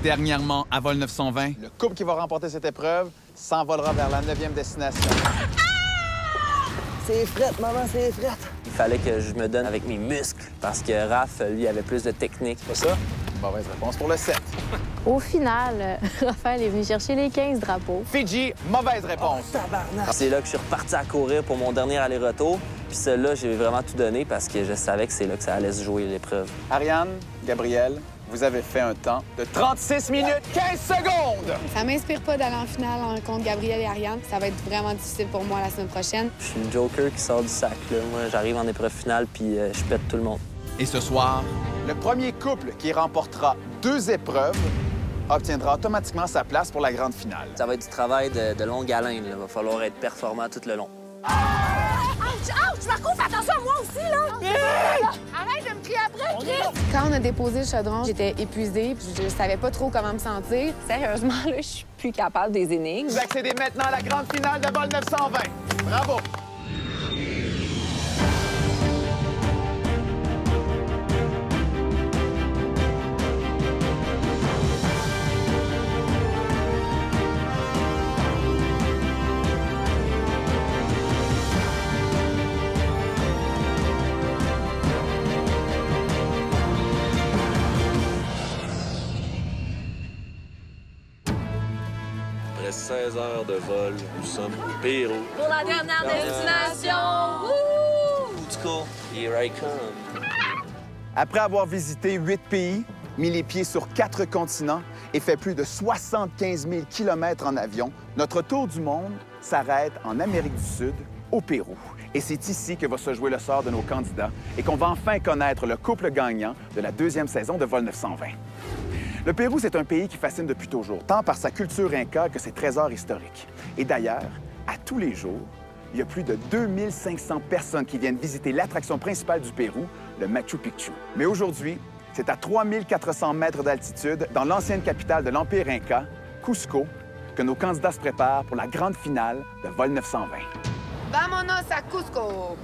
Dernièrement, à Vol 920, le couple qui va remporter cette épreuve s'envolera vers la 9e destination. C'est frette, maman, c'est frette. Il fallait que je me donne avec mes muscles parce que Raph, lui, avait plus de technique. C'est pas ça? Mauvaise réponse pour le 7. Au final, Raphaël est venu chercher les 15 drapeaux. Fidji, mauvaise réponse. Tabarnak. C'est là que je suis reparti à courir pour mon dernier aller-retour. Puis celui-là, j'ai vraiment tout donné parce que je savais que c'est là que ça allait se jouer l'épreuve. Ariane, Gabriel, vous avez fait un temps de 36 minutes 15 secondes! Ça m'inspire pas d'aller en finale contre Gabriel et Ariane. Ça va être vraiment difficile pour moi la semaine prochaine. Je suis une joker qui sort du sac, là. Moi, j'arrive en épreuve finale puis je pète tout le monde. et ce soir, Le premier couple qui remportera 2 épreuves obtiendra automatiquement sa place pour la grande finale. Ça va être du travail de longue haleine. Il va falloir être performant tout le long. Ouch! Ouch! Marco, fais attention à moi aussi, là! Arrête de me crier après, Chris! Quand on a déposé le chaudron, j'étais épuisée. Puis je savais pas trop comment me sentir. Sérieusement, là, je suis plus capable des énigmes. Vous accédez maintenant à la grande finale de Vol 920. Bravo! Après 16 heures de vol, nous sommes au Pérou. Pour la dernière destination! Let's go. Here I come. Après avoir visité 8 pays, mis les pieds sur 4 continents et fait plus de 75 000 km en avion, notre tour du monde s'arrête en Amérique du Sud, au Pérou. Et c'est ici que va se jouer le sort de nos candidats et qu'on va enfin connaître le couple gagnant de la 2e saison de Vol 920. Le Pérou, c'est un pays qui fascine depuis toujours, tant par sa culture inca que ses trésors historiques. Et d'ailleurs, à tous les jours, il y a plus de 2500 personnes qui viennent visiter l'attraction principale du Pérou, le Machu Picchu. Mais aujourd'hui, c'est à 3400 mètres d'altitude, dans l'ancienne capitale de l'Empire inca, Cusco, que nos candidats se préparent pour la grande finale de Vol 920. Vamonos à Cusco!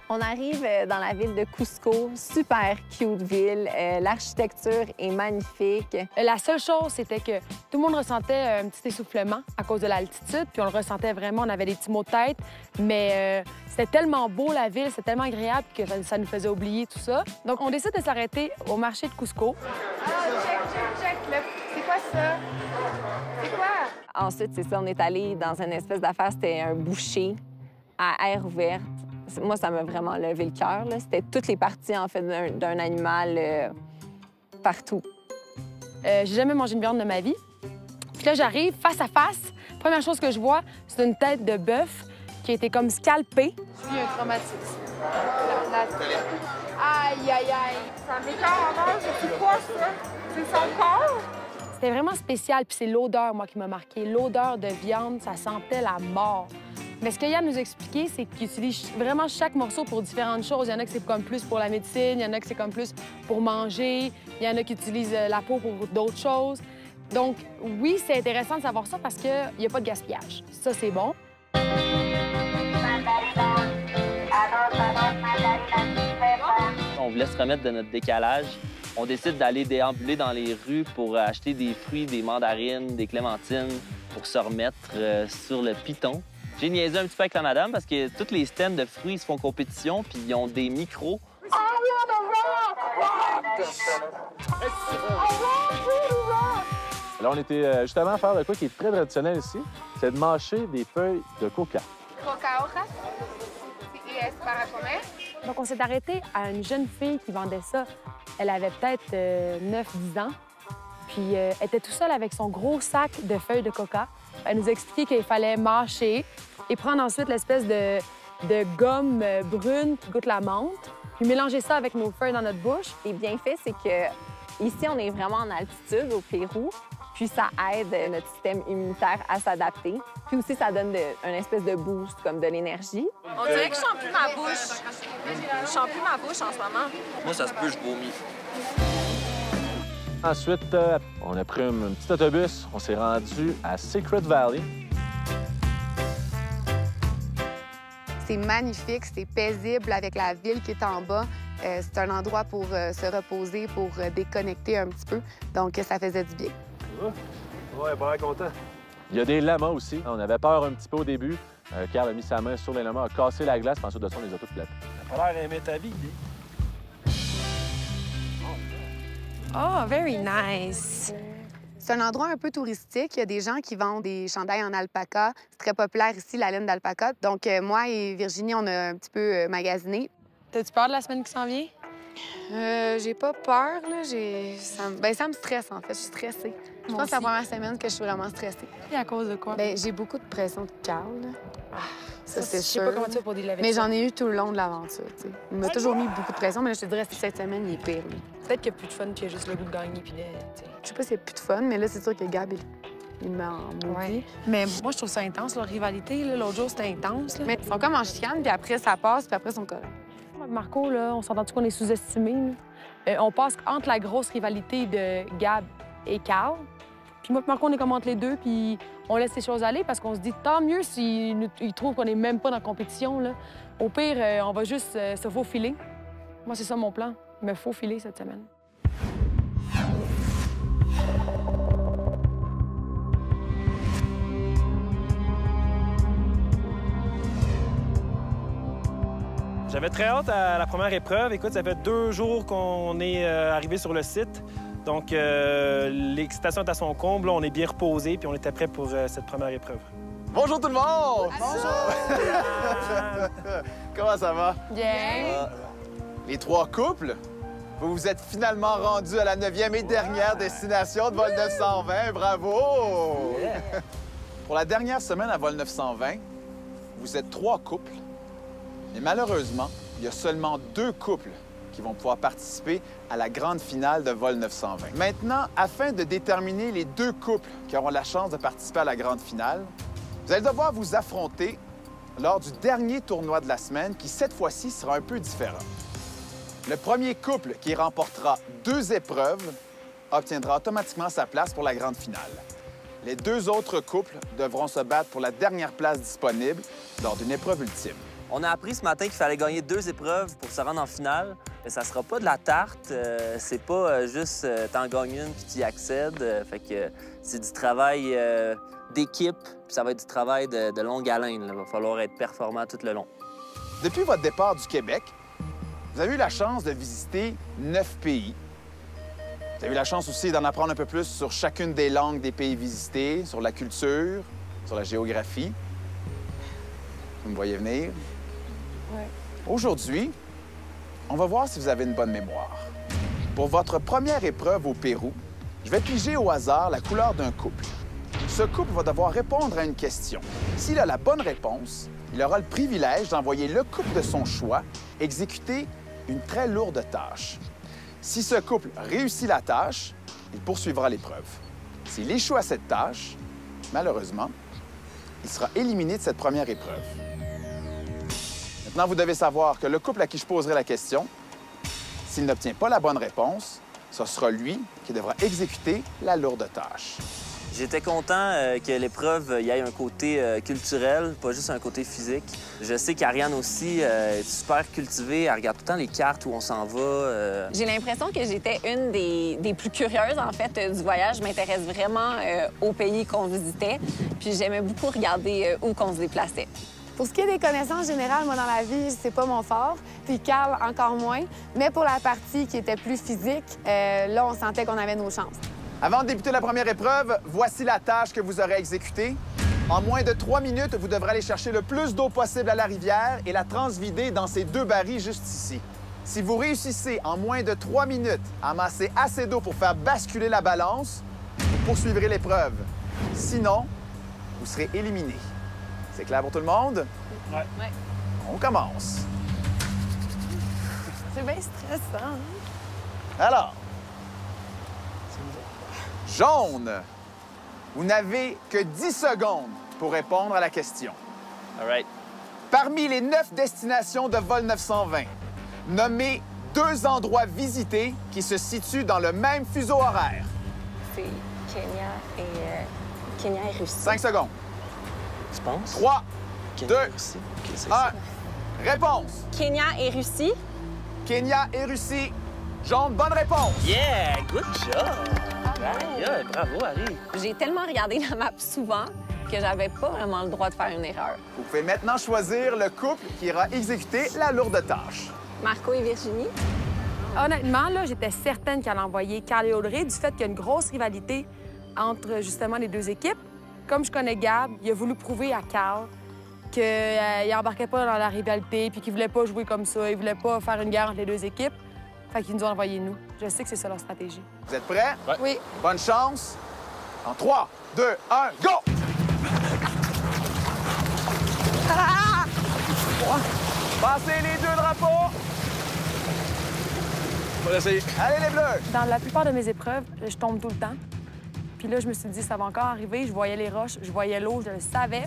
On arrive dans la ville de Cusco, super cute ville. L'architecture est magnifique. La seule chose, c'était que tout le monde ressentait un petit essoufflement à cause de l'altitude, puis on le ressentait vraiment, on avait des petits maux de tête, mais c'était tellement beau la ville, c'était tellement agréable que ça nous faisait oublier tout ça. Donc on décide de s'arrêter au marché de Cusco. Ah, check! C'est quoi ça? C'est quoi? Ensuite, c'est ça, on est allé dans une espèce d'affaire, c'était un boucher à air ouverte. Moi, ça m'a vraiment levé le cœur. C'était toutes les parties, en fait, d'un animal partout. J'ai jamais mangé une viande de ma vie. Puis là, j'arrive face à face. Première chose que je vois, c'est une tête de bœuf qui a été comme scalpée. Je vis un traumatisme. Aïe! Ça m'écoeure en âge. C'est quoi ça? C'est son corps? C'était vraiment spécial, puis c'est l'odeur, moi, qui m'a marqué. L'odeur de viande, ça sentait la mort. Mais ce que Yann nous a expliqué, c'est qu'il utilise vraiment chaque morceau pour différentes choses. Il y en a que c'est comme plus pour la médecine, il y en a que c'est comme plus pour manger, il y en a qui utilisent la peau pour d'autres choses. Donc, oui, c'est intéressant de savoir ça parce qu'il n'y a pas de gaspillage. Ça, c'est bon. On voulait se remettre de notre décalage. On décide d'aller déambuler dans les rues pour acheter des fruits, des mandarines, des clémentines, pour se remettre sur le piton. J'ai niaisé un petit peu avec la madame parce que tous les stands de fruits ils se font compétition puis ils ont des micros. Là, on était justement à faire de quoi qui est très traditionnel ici, c'est de mâcher des feuilles de coca. Coca hojas. Y es para comer. Donc, on s'est arrêté à une jeune fille qui vendait ça. Elle avait peut-être 9-10 ans. Puis, elle était toute seule avec son gros sac de feuilles de coca. Elle nous a expliqué qu'il fallait mâcher et prendre ensuite l'espèce de gomme brune qui goûte la menthe, puis mélanger ça avec nos feuilles dans notre bouche. Et bien fait, c'est que ici, on est vraiment en altitude au Pérou, puis ça aide notre système immunitaire à s'adapter. Puis aussi, ça donne une espèce de boost, comme de l'énergie. On dirait que je sens plus ma bouche. Je sens plus ma bouche en ce moment. Moi, ça se peut, je vomis. Ensuite, on a pris un petit autobus, on s'est rendu à Secret Valley. C'est magnifique, c'est paisible avec la ville qui est en bas. C'est un endroit pour se reposer, pour déconnecter un petit peu. Donc, ça faisait du bien. Ouais, pas content. Il y a des lamas aussi. On avait peur un petit peu au début. Carl a mis sa main sur les lamas, a cassé la glace, puis ensuite de ça, on les a tous flattés. T'as pas l'air d'aimer ta vie, lui. Oh, very nice. C'est un endroit un peu touristique. Il y a des gens qui vendent des chandails en alpaca. C'est très populaire ici, la laine d'alpaca. Donc, moi et Virginie, on a un petit peu magasiné. T'as-tu peur de la semaine qui s'en vient? J'ai pas peur, là. Ça me stresse, en fait. Je suis stressée. Je pense que c'est la première semaine que je suis vraiment stressée. Et à cause de quoi? Bien, j'ai beaucoup de pression de Carl, là. Ça, c'est sûr. Je sais pas comment tu fais pour dealer avec mais ça. j'en ai eu tout le long de l'aventure, tu sais. Il m'a toujours mis beaucoup de pression, mais là, je te dirais que cette semaine, il est pire, lui. Peut-être qu'il n'y a plus de fun, puis il y a juste le goût de gagner, puis de... Je sais pas s'il y a plus de fun, mais là, c'est sûr que Gab, il met en maudit. Ouais. Mais moi, je trouve ça intense, leur rivalité. L'autre jour, c'était intense. Là. Mais ils sont comme en chicane, puis après, ça passe, puis après, ils sont corrects. Moi, Marco, là, on s'entend-tu qu'on est sous-estimés? On passe entre la grosse rivalité de Gab et Carl. Puis moi et Marco, on est comme entre les deux, puis on laisse les choses aller parce qu'on se dit tant mieux s'ils trouvent qu'on n'est même pas dans la compétition. Là. Au pire, on va juste se faufiler. Moi, c'est ça mon plan, me faufiler cette semaine. J'avais très hâte à la première épreuve. Écoute, ça fait 2 jours qu'on est arrivé sur le site. Donc, l'excitation est à son comble. On est bien reposé, puis on était prêt pour cette première épreuve. Bonjour tout le monde! Bonjour! Comment ça va? Bien. Les 3 couples, vous vous êtes finalement rendus à la 9e et dernière destination de Vol 920. Bravo! Yeah. Pour la dernière semaine à Vol 920, vous êtes 3 couples. Mais malheureusement, il y a seulement 2 couples qui vont pouvoir participer à la grande finale de Vol 920. Maintenant, afin de déterminer les 2 couples qui auront la chance de participer à la grande finale, vous allez devoir vous affronter lors du dernier tournoi de la semaine qui, cette fois-ci, sera un peu différent. Le premier couple qui remportera 2 épreuves obtiendra automatiquement sa place pour la grande finale. Les 2 autres couples devront se battre pour la dernière place disponible lors d'une épreuve ultime. On a appris ce matin qu'il fallait gagner 2 épreuves pour se rendre en finale. Mais ça sera pas de la tarte. C'est pas juste t'en gagnes une puis tu y accèdes. Fait que c'est du travail d'équipe, puis ça va être du travail de longue haleine. Il va falloir être performant tout le long. Depuis votre départ du Québec, vous avez eu la chance de visiter 9 pays. Vous avez eu la chance aussi d'en apprendre un peu plus sur chacune des langues des pays visités, sur la culture, sur la géographie. Vous me voyez venir? Oui. Aujourd'hui, on va voir si vous avez une bonne mémoire. Pour votre première épreuve au Pérou, je vais piger au hasard la couleur d'un couple. Ce couple va devoir répondre à une question. S'il a la bonne réponse, il aura le privilège d'envoyer le couple de son choix exécuter une très lourde tâche. Si ce couple réussit la tâche, il poursuivra l'épreuve. S'il échoue à cette tâche, malheureusement, il sera éliminé de cette première épreuve. Maintenant, vous devez savoir que le couple à qui je poserai la question, s'il n'obtient pas la bonne réponse, ce sera lui qui devra exécuter la lourde tâche. J'étais content que l'épreuve y ait un côté culturel, pas juste un côté physique. Je sais qu'Ariane aussi est super cultivée. Elle regarde tout le temps les cartes où on s'en va. J'ai l'impression que j'étais une des plus curieuses, en fait, du voyage. Je m'intéresse vraiment aux pays qu'on visitait. Puis j'aimais beaucoup regarder où qu'on se déplaçait. Pour ce qui est des connaissances générales, moi, dans la vie, c'est pas mon fort. Puis Carl, encore moins. Mais pour la partie qui était plus physique, là, on sentait qu'on avait nos chances. Avant de débuter la première épreuve, voici la tâche que vous aurez exécutée. En moins de 3 minutes, vous devrez aller chercher le plus d'eau possible à la rivière et la transvider dans ces 2 barils juste ici. Si vous réussissez en moins de 3 minutes à amasser assez d'eau pour faire basculer la balance, vous poursuivrez l'épreuve. Sinon, vous serez éliminé. C'est clair pour tout le monde? Ouais. Ouais. On commence. C'est bien stressant. Alors, jaune, vous n'avez que 10 secondes pour répondre à la question. All right. Parmi les 9 destinations de Vol 920, nommez 2 endroits visités qui se situent dans le même fuseau horaire. C'est Kenya et Russie. 5 secondes. Tu penses? 3, 2, 1. Réponse. Kenya et Russie. Kenya et Russie. Jaune, bonne réponse. Yeah! Good job! Aïe, bravo, Harry. J'ai tellement regardé la map souvent que j'avais pas vraiment le droit de faire une erreur. Vous pouvez maintenant choisir le couple qui ira exécuter la lourde tâche. Marco et Virginie. Honnêtement, là, j'étais certaine qu'elle envoyait Carl et Audrey du fait qu'il y a une grosse rivalité entre, justement, les deux équipes. Comme je connais Gab, il a voulu prouver à Carl qu'il embarquait pas dans la rivalité puis qu'il voulait pas jouer comme ça, il voulait pas faire une guerre entre les deux équipes. Fait qu'ils nous ont envoyé nous. Je sais que c'est ça leur stratégie. Vous êtes prêts? Ouais. Oui. Bonne chance. En 3, 2, 1, go! Passez les deux drapeaux. On va l'essayer. Allez, les bleus! Dans la plupart de mes épreuves, je tombe tout le temps. Puis là, je me suis dit, ça va encore arriver. Je voyais les roches, je voyais l'eau, je le savais.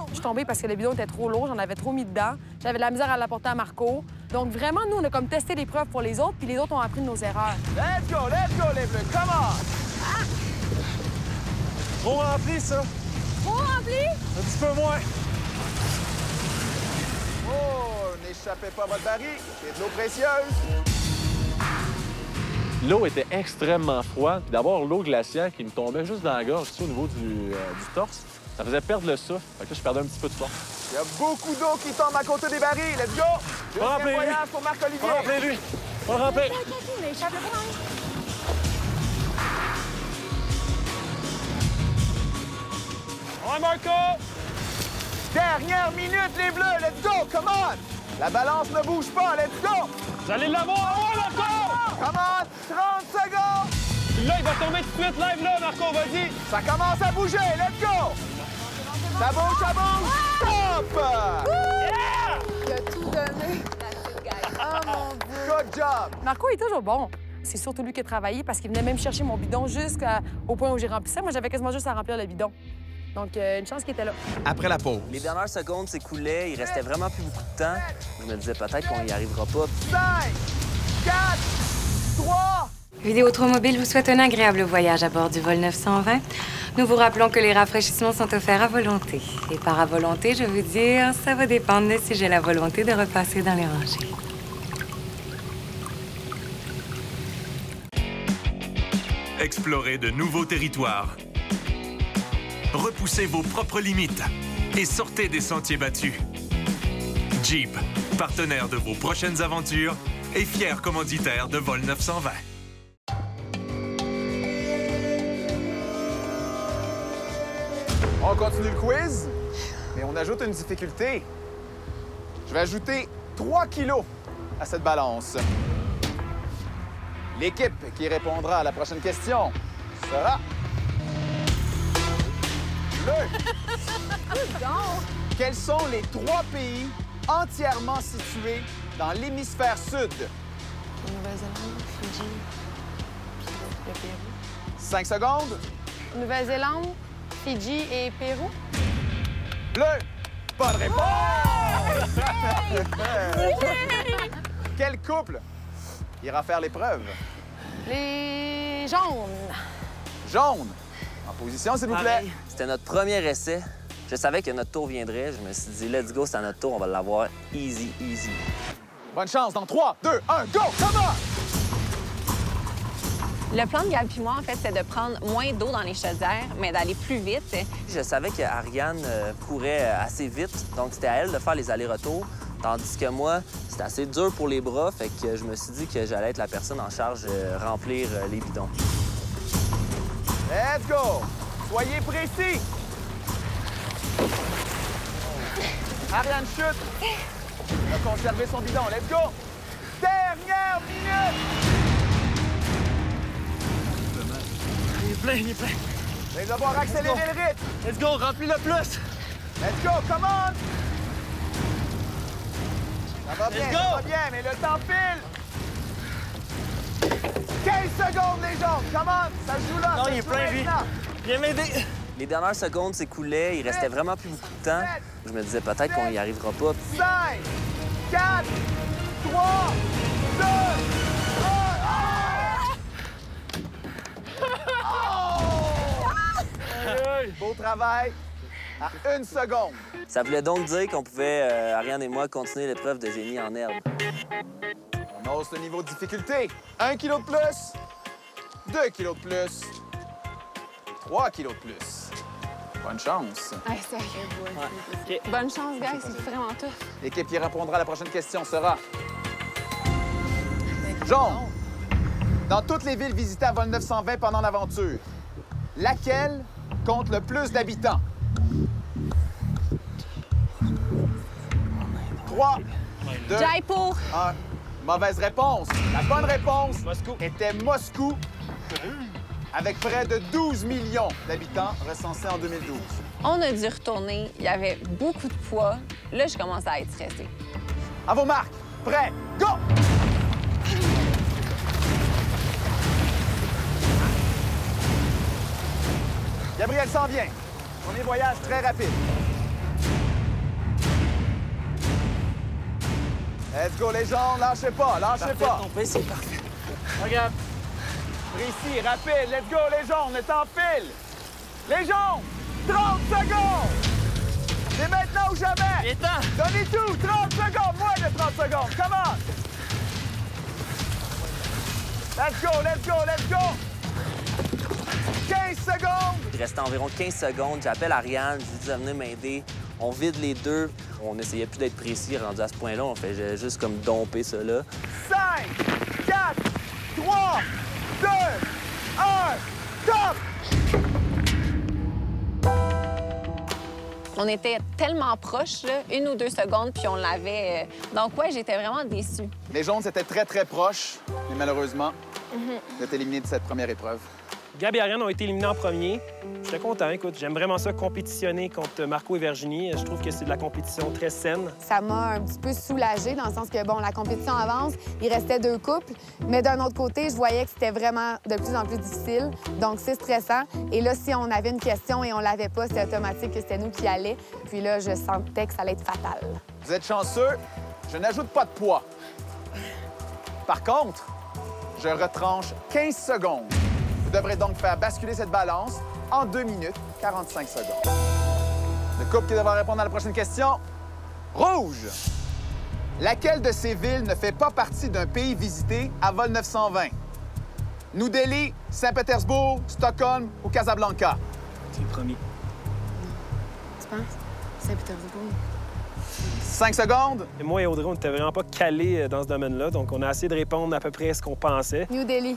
Je suis tombée parce que le bidon était trop lourd, j'en avais trop mis dedans. J'avais de la misère à l'apporter à Marco. Donc vraiment, nous, on a comme testé l'épreuve pour les autres, puis les autres ont appris de nos erreurs. Let's go, les bleus, come on! Trop rempli, ça. Trop rempli? Un petit peu moins. Oh, n'échappez pas à votre baril, c'est de l'eau précieuse. L'eau était extrêmement froide. Puis d'avoir l'eau glaciaire qui me tombait juste dans la gorge, ici, au niveau du torse, ça faisait perdre le souffle. Fait que là, je perdais un petit peu de force. Il y a beaucoup d'eau qui tombe à côté des barils. Let's go! Deuxième voyage pour Marc-Olivier. On remplit, lui. On remplit. Ouais, Marco! Dernière minute, les bleus. Let's go, come on! La balance ne bouge pas. Let's go! Vous allez l'avoir! Ouais, Marco! Come on! 30 secondes! Là, il va tomber tout de suite live, là, Marco, vas-y! Ça commence à bouger. Let's go! Ça bouge, ça bouge! Stop! Il a tout donné. Oh mon Dieu. Good job! Marco est toujours bon. C'est surtout lui qui a travaillé parce qu'il venait même chercher mon bidon jusqu'au point où j'ai rempli ça. Moi, j'avais quasiment juste à remplir le bidon. Donc, une chance qu'il était là. Après la pause. Les dernières secondes s'écoulaient, il restait vraiment plus beaucoup de temps. Je me disais peut-être qu'on y arrivera pas. 5, 4, 3... Vidéotromobile vous souhaite un agréable voyage à bord du vol 920. Nous vous rappelons que les rafraîchissements sont offerts à volonté. Et par à volonté, je veux dire, ça va dépendre de si j'ai la volonté de repasser dans les rangées. Explorez de nouveaux territoires. Repoussez vos propres limites et sortez des sentiers battus. Jeep, partenaire de vos prochaines aventures et fier commanditaire de vol 920. On continue le quiz, mais on ajoute une difficulté. Je vais ajouter 3 kilos à cette balance. L'équipe qui répondra à la prochaine question sera... Quels sont les 3 pays entièrement situés dans l'hémisphère sud? Nouvelle-Zélande, Fidji, le Pérou. 5 secondes. Nouvelle-Zélande, Fidji et Pérou. Bleu. Bonne réponse! Quel couple ira faire l'épreuve? Les jaunes. Jaune. En position, s'il vous plaît. C'était notre premier essai. Je savais que notre tour viendrait. Je me suis dit, let's go, c'est à notre tour, on va l'avoir easy, easy. Bonne chance dans 3, 2, 1, go! Come on! Le plan de Gab et moi, en fait, c'est de prendre moins d'eau dans les chaudières, mais d'aller plus vite. Je savais qu'Ariane courait assez vite, donc c'était à elle de faire les allers-retours. Tandis que moi, c'était assez dur pour les bras, fait que je me suis dit que j'allais être la personne en charge de remplir les bidons. Let's go! Soyez précis! Ariane chute! Il a conservé son bidon. Let's go! Dernière minute! Il est plein, il est plein. Vous allez devoir accélérer le rythme. Let's go, remplis-le plus! Let's go, come on! Ça va bien, Let's go! ça va bien, mais le temps file! 15 secondes, les jaunes! Come on! Ça se joue là! Non, ça il est se joue plein, lui. maintenant. Viens m'aider! Les dernières secondes s'écoulaient, il restait vraiment plus beaucoup de temps. Je me disais peut-être qu'on y arrivera pas. 5, 4, 3, 2, 1... Beau travail. à 1 seconde. Ça voulait donc dire qu'on pouvait, Ariane et moi, continuer l'épreuve de génie en herbe. On hausse le niveau de difficulté. 1 kg de plus, 2 kg de plus, 3 kg de plus. Bonne chance. Hey, sérieux. Bonne chance, guys. C'est vraiment tough. L'équipe qui répondra à la prochaine question sera... Jaune. Dans toutes les villes visitées à vol 920 pendant l'aventure, laquelle compte le plus d'habitants? 3, 2, Jaipur. 1. Mauvaise réponse. La bonne réponse était Moscou, avec près de 12 millions d'habitants recensés en 2012. On a dû retourner. Il y avait beaucoup de poids. Là, je commençais à être stressée. À vos marques. Prêts. Go! Gabriel s'en vient. Premier voyage très rapide. Let's go, les jaunes. Lâchez pas, lâchez pas. C'est parfait. Regarde. Précis, rapide. Let's go, les jaunes. On est en file. Les jaunes, 30 secondes. C'est maintenant ou jamais. Donnez tout. 30 secondes. Moins de 30 secondes. Come on. Let's go, let's go, let's go. 15 secondes! Il restait environ 15 secondes. J'appelle Ariane, je lui dis de venir m'aider. On vide les deux. On essayait plus d'être précis rendu à ce point-là. On fait juste comme domper ça là. 5, 4, 3, 2, 1, top! On était tellement proches, là, 1 ou 2 secondes, puis on l'avait. Donc, ouais, j'étais vraiment déçue. Les jaunes, c'était très, très proche, mais malheureusement, vous êtes éliminés de cette première épreuve. Gab et Ariane ont été éliminés en premier. J'étais content, écoute. J'aime vraiment ça, compétitionner contre Marco et Virginie. Je trouve que c'est de la compétition très saine. Ça m'a un petit peu soulagée dans le sens que, bon, la compétition avance, il restait 2 couples, mais d'un autre côté, je voyais que c'était vraiment de plus en plus difficile, donc c'est stressant. Et là, si on avait une question et on l'avait pas, c'était automatique que c'était nous qui allions. Puis là, je sentais que ça allait être fatal. Vous êtes chanceux, je n'ajoute pas de poids. Par contre, je retranche 15 secondes. Vous devrez donc faire basculer cette balance en 2 minutes 45 secondes. Le couple qui devra répondre à la prochaine question. Rouge. Laquelle de ces villes ne fait pas partie d'un pays visité à vol 920? New Delhi, Saint-Pétersbourg, Stockholm ou Casablanca? C'est le premier. Tu penses? Saint-Pétersbourg. 5 secondes. Et moi et Audrey, on n'était vraiment pas calés dans ce domaine-là, donc on a essayé de répondre à peu près ce qu'on pensait. New Delhi.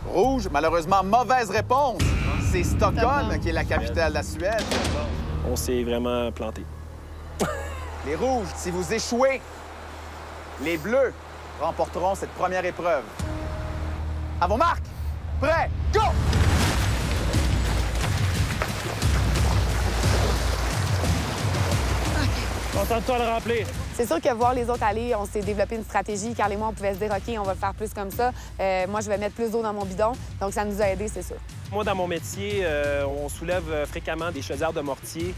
Rouge, malheureusement, mauvaise réponse. C'est Stockholm qui est la capitale de la Suède. On s'est vraiment planté. Les rouges, si vous échouez, les bleus remporteront cette première épreuve. À vos marques, prêts, go! Contente-toi de le remplir. C'est sûr que voir les autres aller, on s'est développé une stratégie. Carl et moi, on pouvait se dire, OK, on va le faire plus comme ça. Moi, je vais mettre plus d'eau dans mon bidon. Donc, ça nous a aidés, c'est sûr. Moi, dans mon métier, on soulève fréquemment des chaudières de mortier.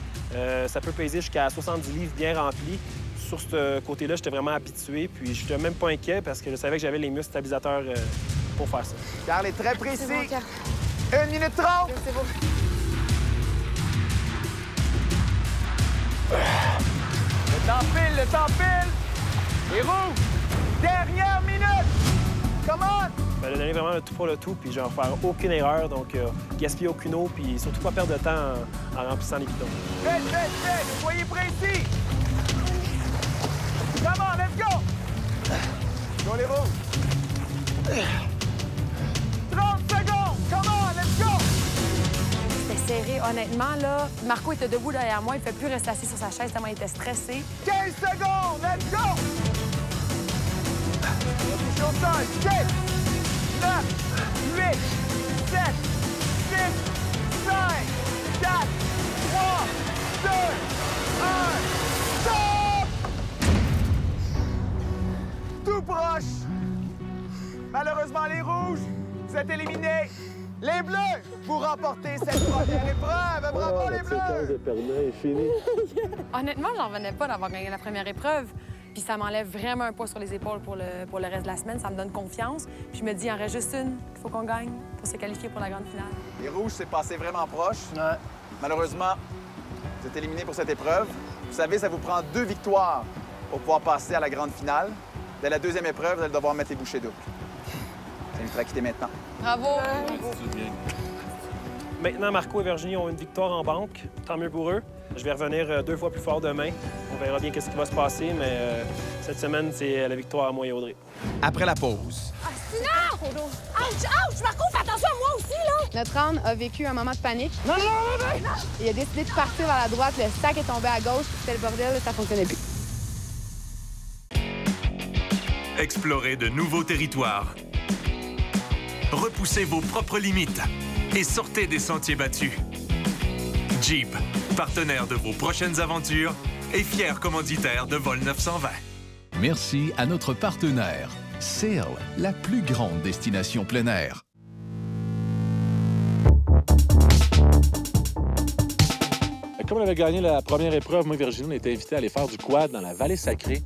Ça peut peser jusqu'à 70 livres bien remplis. Sur ce côté-là, j'étais vraiment habitué. Puis, je n'étais même pas inquiet parce que je savais que j'avais les muscles stabilisateurs pour faire ça. Carl est très précis. C'est bon, Carl. 1 minute 30. C'est bon. Le temps file. Les rouges, dernière minute. Come on! Ben, donner vraiment le tout pour le tout, puis je vais faire aucune erreur, donc gaspiller aucune eau, puis surtout pas perdre de temps en remplissant les bidons. Vite, vite, vite! Soyez précis! Come on, let's go! Go les rouges! 30 secondes! Come on, let's go! C'était serré, honnêtement, là. Marco était debout derrière moi, il ne fait plus rester assis sur sa chaise tellement il était stressé. 15 secondes, let's go! Au sol, 10, 9, 8, 7, 6, 5, 4, 3, 2, 1, stop! Tout proche! Malheureusement, les rouges, vous êtes éliminés. Les bleus, vous remportez cette première épreuve. Bravo, les bleus! Honnêtement, j'en revenais pas d'avoir gagné la première épreuve. Puis ça m'enlève vraiment un poids sur les épaules pour le reste de la semaine. Ça me donne confiance. Puis je me dis, il en reste juste une qu'il faut qu'on gagne pour se qualifier pour la grande finale. Les rouges, c'est passé vraiment proche. Ouais. Malheureusement, Vous êtes éliminé pour cette épreuve. Vous savez, ça vous prend 2 victoires pour pouvoir passer à la grande finale. Dès la 2e épreuve, vous allez devoir mettre les bouchées doubles. C'est une prêt à quitter maintenant. Bravo! Maintenant, Marco et Virginie ont une victoire en banque. Tant mieux pour eux. Je vais revenir 2 fois plus fort demain. On verra bien qu'est-ce qui va se passer, mais cette semaine, c'est la victoire à moi et Audrey. Après la pause. Ah, sinon! Ouch! Ouch! Marco, fais attention à moi aussi, là! Notre âne a vécu un moment de panique. Non! Il a décidé de partir vers la droite, le sac est tombé à gauche, c'était le bordel, ça fonctionnait plus. Explorez de nouveaux territoires. Repoussez vos propres limites et sortez des sentiers battus. Jeep, partenaire de vos prochaines aventures et fier commanditaire de Vol 920. Merci à notre partenaire, Sail, la plus grande destination plein air. Comme on avait gagné la première épreuve, moi et Virginie, on était invités à aller faire du quad dans la vallée sacrée.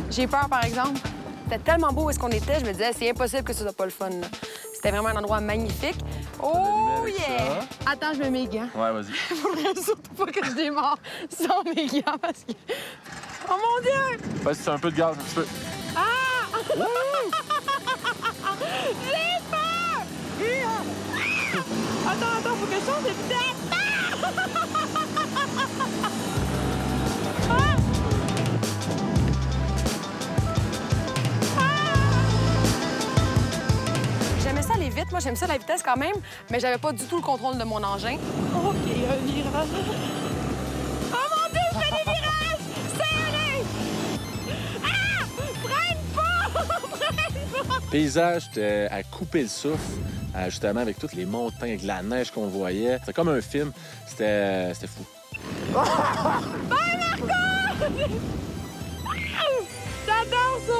J'ai peur, par exemple. C'était tellement beau où est-ce qu'on était, je me disais, c'est impossible que ce soit pas le fun. Là. C'était vraiment un endroit magnifique. Oh yeah! Attends, je mets mes gants. Ouais, vas-y. Faudrait surtout pas que je démarre sans mes gants parce que... Oh mon Dieu! Vas-y, c'est un peu de gaz, un petit peu. Ah! J'ai peur! Attends, faut que je change de tête! J'aimais ça aller vite, moi j'aime ça la vitesse quand même, mais j'avais pas du tout le contrôle de mon engin. OK, un virage. Oh mon Dieu, je fais des virages! Serré! Ah! Freine pas! Freine pas! Le paysage, c'était à couper le souffle, justement avec toutes les montagnes, avec la neige qu'on voyait. C'était comme un film, c'était fou. Bye Marco! J'adore ça!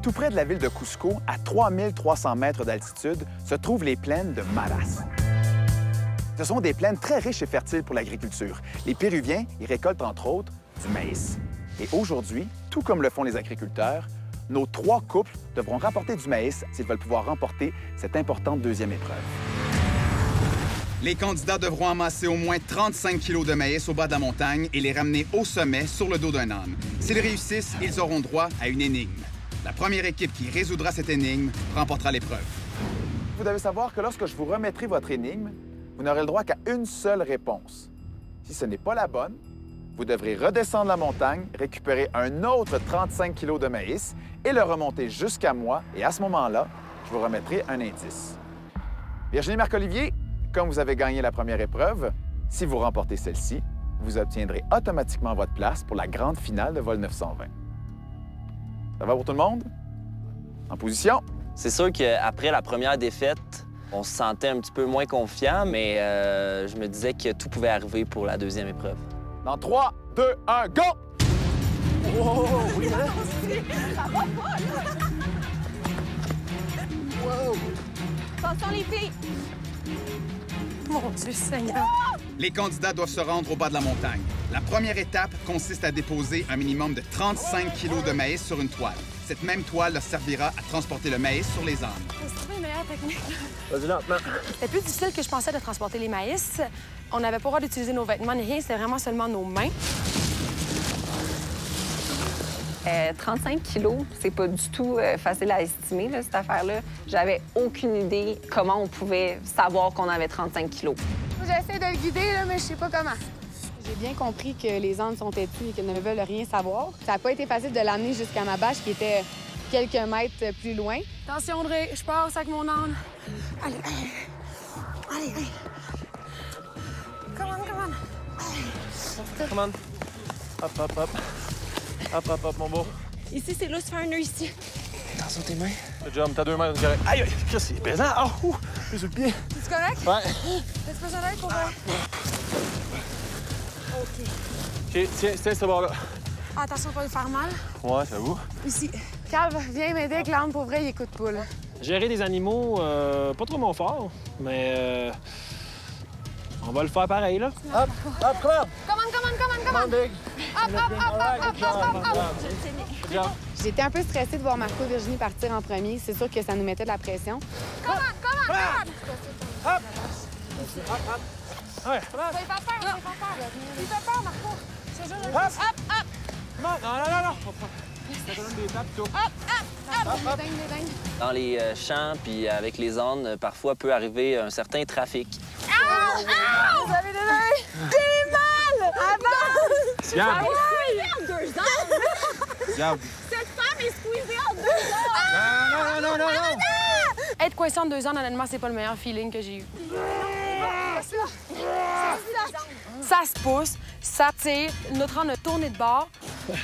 Tout près de la ville de Cusco, à 3300 mètres d'altitude, se trouvent les plaines de Maras. Ce sont des plaines très riches et fertiles pour l'agriculture. Les Péruviens y récoltent entre autres du maïs. Et aujourd'hui, tout comme le font les agriculteurs, nos 3 couples devront rapporter du maïs s'ils veulent pouvoir remporter cette importante 2e épreuve. Les candidats devront amasser au moins 35 kilos de maïs au bas de la montagne et les ramener au sommet sur le dos d'un âne. S'ils réussissent, ils auront droit à une énigme. La première équipe qui résoudra cette énigme remportera l'épreuve. Vous devez savoir que lorsque je vous remettrai votre énigme, vous n'aurez le droit qu'à une seule réponse. Si ce n'est pas la bonne, vous devrez redescendre la montagne, récupérer un autre 35 kilos de maïs et le remonter jusqu'à moi. Et à ce moment-là, je vous remettrai un indice. Virginie Marc-Olivier, comme vous avez gagné la première épreuve, si vous remportez celle-ci, vous obtiendrez automatiquement votre place pour la grande finale de Vol 920. Ça va pour tout le monde? En position? C'est sûr qu'après la première défaite, on se sentait un petit peu moins confiant, mais je me disais que tout pouvait arriver pour la 2e épreuve. Dans 3, 2, 1, go! Oh, oui, hein? Wow! Attention les filles! Mon Dieu Seigneur! Les candidats doivent se rendre au bas de la montagne. La première étape consiste à déposer un minimum de 35 kilos de maïs sur une toile. Cette même toile leur servira à transporter le maïs sur les ânes. C'est trouvé une meilleure technique. Vas-y, lentement. C'était plus difficile que je pensais de transporter les maïs. On n'avait pas le droit d'utiliser nos vêtements ni rien, c'était vraiment seulement nos mains. 35 kilos, c'est pas du tout facile à estimer, là, cette affaire-là. J'avais aucune idée comment on pouvait savoir qu'on avait 35 kilos. J'essaie de le guider, là, mais je sais pas comment. J'ai bien compris que les ânes sont têtus et qu'ils ne veulent rien savoir. Ça n'a pas été facile de l'amener jusqu'à ma bâche qui était quelques mètres plus loin. Attention, Audrey, je passe avec mon âne. Allez, allez. Come on. Come on. Hop, hop, hop. Hop, hop, hop, mon beau. Ici, c'est là, se faire un nœud ici. Attention tes mains. Good job, t'as 2 mètres carrés. Aïe, aïe, Chris, il est pesant. Oh, plus sur le pied. C'est correct? Ouais. T'es pas correct pour vrai? OK. OK, tiens, ce bord-là. Ah, attention, pas lui faire mal. Ouais, j'avoue. Ici. Calve, viens m'aider avec l'âne, pour vrai, il écoute pas, là. Gérer des animaux, pas trop mon fort, mais on va le faire pareil, là. Hop, hop, come on! Come on, come on, come on, come on! Big. Hop, hop, hop, hop, hop, hop, hop! Good job. J'étais un peu stressée de voir Marco et Virginie partir en premier. C'est sûr que ça nous mettait de la pression. Comment? Hop! Ouais. Fais pas peur, fais pas peur. Il fait peur, Marco. Je te jure. Hop! Hop! Non. Ça te donne des tapes, plutôt. Hop! Dans les champs puis avec les zones, parfois peut arriver un certain trafic. Vous avez des mal! Avant! Regarde. En 2 ans! Regarde. Cette femme est squeezée en 2 ans! Non! Être coincé en 2 ans, honnêtement, c'est pas le meilleur feeling que j'ai eu. Ça se pousse, ça tire, notre rang a tourné de bord. Non!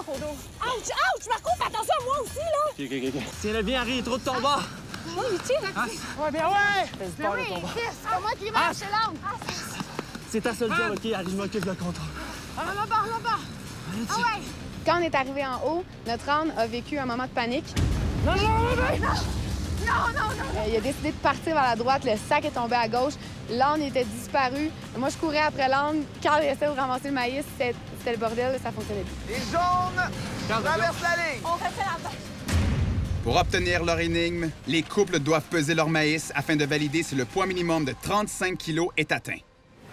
Ouch! Marco, fais attention à moi aussi, là! OK. Tiens-le bien, Harry, il est trop de ton bord. Oui, il tire, Ouais, bien ouais! Mais oui, c'est moi qui marche, c'est l'âme. C'est ta seule job, OK? Harry, je m'occupe de le contrôle. Là-bas! Ah ouais! Quand on est arrivé en haut, notre âne a vécu un moment de panique. Non! Il a décidé de partir vers la droite, le sac est tombé à gauche, l'âne était disparu. Moi, je courais après l'âne. Carl essayait de ramasser le maïs, c'était le bordel, ça fonctionnait plus. Les jaunes traversent la ligne. On restait là-bas. Pour obtenir leur énigme, les couples doivent peser leur maïs afin de valider si le poids minimum de 35 kilos est atteint.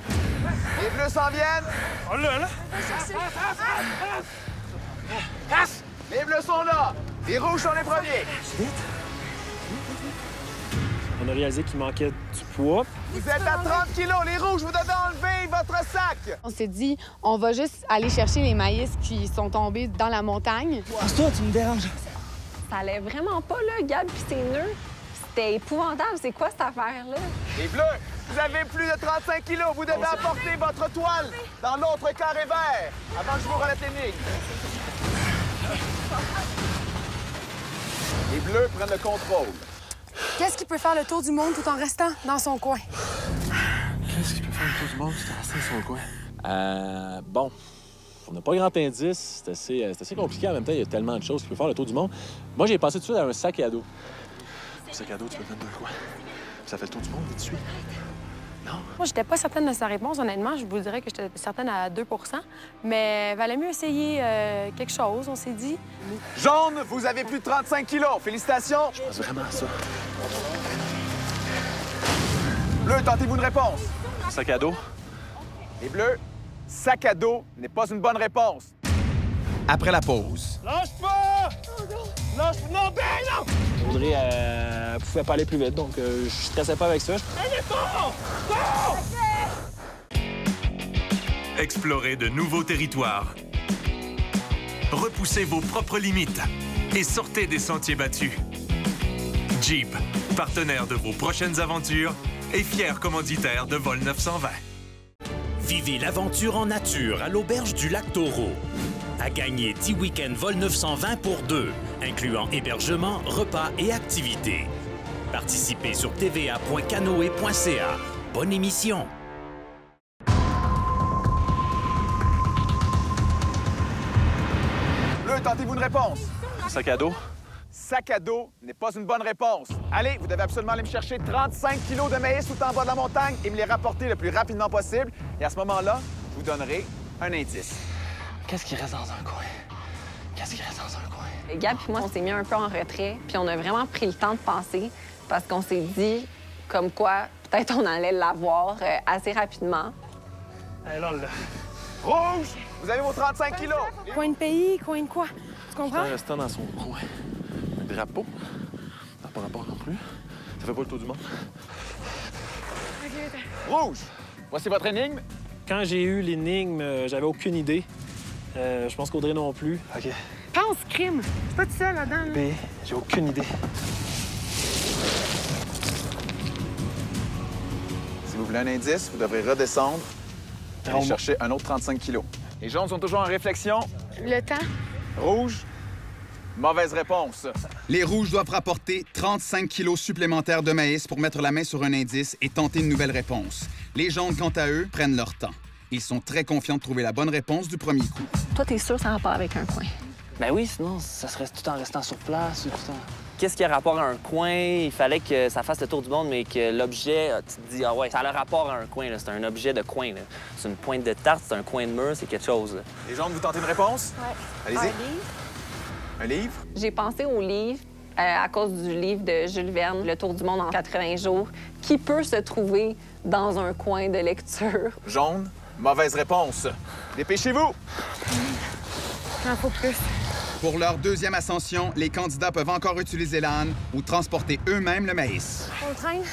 Les bleus s'en viennent. Oh là! Les bleus sont là. Les rouges sont les premiers. On a réalisé qu'il manquait du poids. Vous êtes à 30 kilos. Les rouges, vous devez enlever votre sac. On s'est dit, on va juste aller chercher les maïs qui sont tombés dans la montagne. Toi, tu me déranges. Ça allait vraiment pas, là, Gab puis ses nœuds. C'était épouvantable. C'est quoi cette affaire-là? Les bleus, vous avez plus de 35 kilos. Vous devez apporter votre toile dans l'autre carré vert avant que je vous relève l'énigme. Les bleus prennent le contrôle. Qu'est-ce qui peut faire le tour du monde tout en restant dans son coin? Qu'est-ce qui peut faire le tour du monde tout en restant dans son coin? Bon, on n'a pas grand indice. C'est assez compliqué. En même temps, il y a tellement de choses qui peuvent faire le tour du monde. Moi, j'ai pensé tout de suite à un sac à dos. Un sac à dos, tu peux mettre de quoi? Ça fait le tour du monde, vite de suite. Non? Moi, j'étais pas certaine de sa réponse, honnêtement. Je vous dirais que j'étais certaine à 2 mais valait mieux essayer quelque chose, on s'est dit. Jaune, vous avez plus de 35 kilos. Félicitations. Je pense vraiment à ça. Bleu, tentez-vous une réponse. Un sac à dos? Les bleus, sac à dos n'est pas une bonne réponse. Après la pause, Lâche pas! Non, ben non! Audrey, elle pouvait pas aller plus vite, donc je stressais pas avec ça. Elle est bon! Explorez de nouveaux territoires. Repoussez vos propres limites et sortez des sentiers battus. Jeep, partenaire de vos prochaines aventures et fier commanditaire de Vol 920. Vivez l'aventure en nature à l'auberge du Lac Taureau. À gagner 10 week-ends Vol 920 pour 2, incluant hébergement, repas et activités. Participez sur tva.canoe.ca. Bonne émission! Bleu, tentez-vous une réponse. Un sac à dos? Sac à dos n'est pas une bonne réponse. Allez, vous devez absolument aller me chercher 35 kilos de maïs tout en bas de la montagne et me les rapporter le plus rapidement possible. Et à ce moment-là, je vous donnerai un indice. Qu'est-ce qui reste dans un coin? Gab et moi, on s'est mis un peu en retrait, puis on a vraiment pris le temps de penser parce qu'on s'est dit comme quoi peut-être on allait l'avoir assez rapidement. Allez, là. Rouge, vous avez vos 35 kilos. Coin de pays, coin de quoi? Tu comprends? En restant dans son coin. Un drapeau? Ça n'a pas rapport non plus. Ça fait pas le tour du monde. Rouge, voici votre énigme. Quand j'ai eu l'énigme, j'avais aucune idée. Je pense qu'Audrey non plus. OK. Pense, crime. C'est pas tout ça là-dedans. Là. B, j'ai aucune idée. Si vous voulez un indice, vous devrez redescendre et aller chercher un autre 35 kilos. Les jaunes sont toujours en réflexion. Le temps? Rouge, mauvaise réponse. les rouges doivent rapporter 35 kilos supplémentaires de maïs pour mettre la main sur un indice et tenter une nouvelle réponse. Les jaunes, quant à eux, prennent leur temps. Ils sont très confiants de trouver la bonne réponse du premier coup. Toi, t'es sûr que ça n'a pas avec un coin? Ben oui, sinon, ça serait tout en restant sur place ou tout en... Qu'est-ce qui a rapport à un coin? Il fallait que ça fasse le tour du monde, mais que l'objet, tu te dis, ah ouais, ça a le rapport à un coin, c'est un objet de coin. C'est une pointe de tarte, c'est un coin de mur, c'est quelque chose. Là. Les jaunes, vous tentez une réponse? Oui. Allez-y. Un livre? J'ai pensé au livre à cause du livre de Jules Verne, Le Tour du monde en 80 jours, qui peut se trouver dans un coin de lecture. Jaune, mauvaise réponse. Dépêchez-vous! Il en faut plus. Pour leur deuxième ascension, les candidats peuvent encore utiliser l'âne ou transporter eux-mêmes le maïs. On le traîne?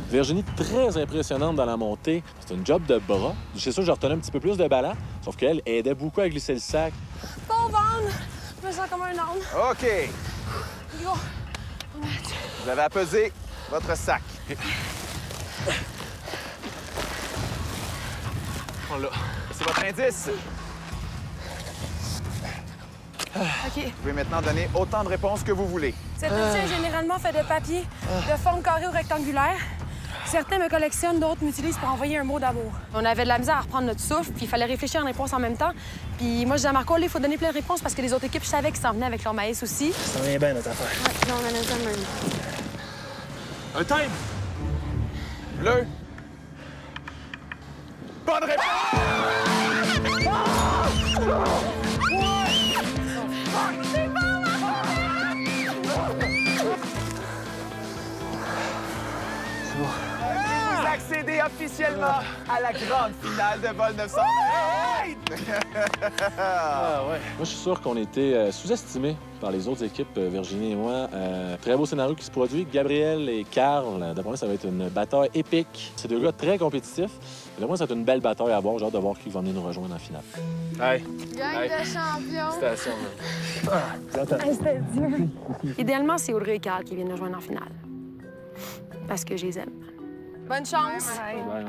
Virginie, très impressionnante dans la montée. C'est une job de bras. C'est sûr que je retenais un petit peu plus de ballon, sauf qu'elle aidait beaucoup à glisser le sac. Bon ventre! Je me sens comme un âne. OK. Go. Vous avez à peser votre sac. On l'a. C'est votre indice. OK. Vous pouvez maintenant donner autant de réponses que vous voulez. Cet outil est généralement fait de papier, de forme carrée ou rectangulaire. Certains me collectionnent, d'autres m'utilisent pour envoyer un mot d'amour. On avait de la misère à reprendre notre souffle, puis il fallait réfléchir en réponse en même temps. Puis moi, je disais à Marco, il faut donner plein de réponses parce que les autres équipes, je savais qu'ils s'en venaient avec leur maïs aussi. Ça vient bien, notre affaire. Ouais, on en a ça de même. Un time! Bleu. Bonne réponse! Vous accédez officiellement à la grande finale de Vol 900. Ah ouais. Moi, je suis sûr qu'on était sous-estimés par les autres équipes, Virginie et moi. Très beau scénario qui se produit. Gabriel et Carl, d'après moi, ça va être une bataille épique. C'est deux gars très compétitifs. D'après moi, ça va être une belle bataille à voir. J'ai hâte de voir qui va venir nous rejoindre en finale. Hey. Gang de champions! Station, C'était dur. Idéalement, c'est Audrey et Carl qui viennent nous rejoindre en finale. Parce que je les aime. Bonne chance!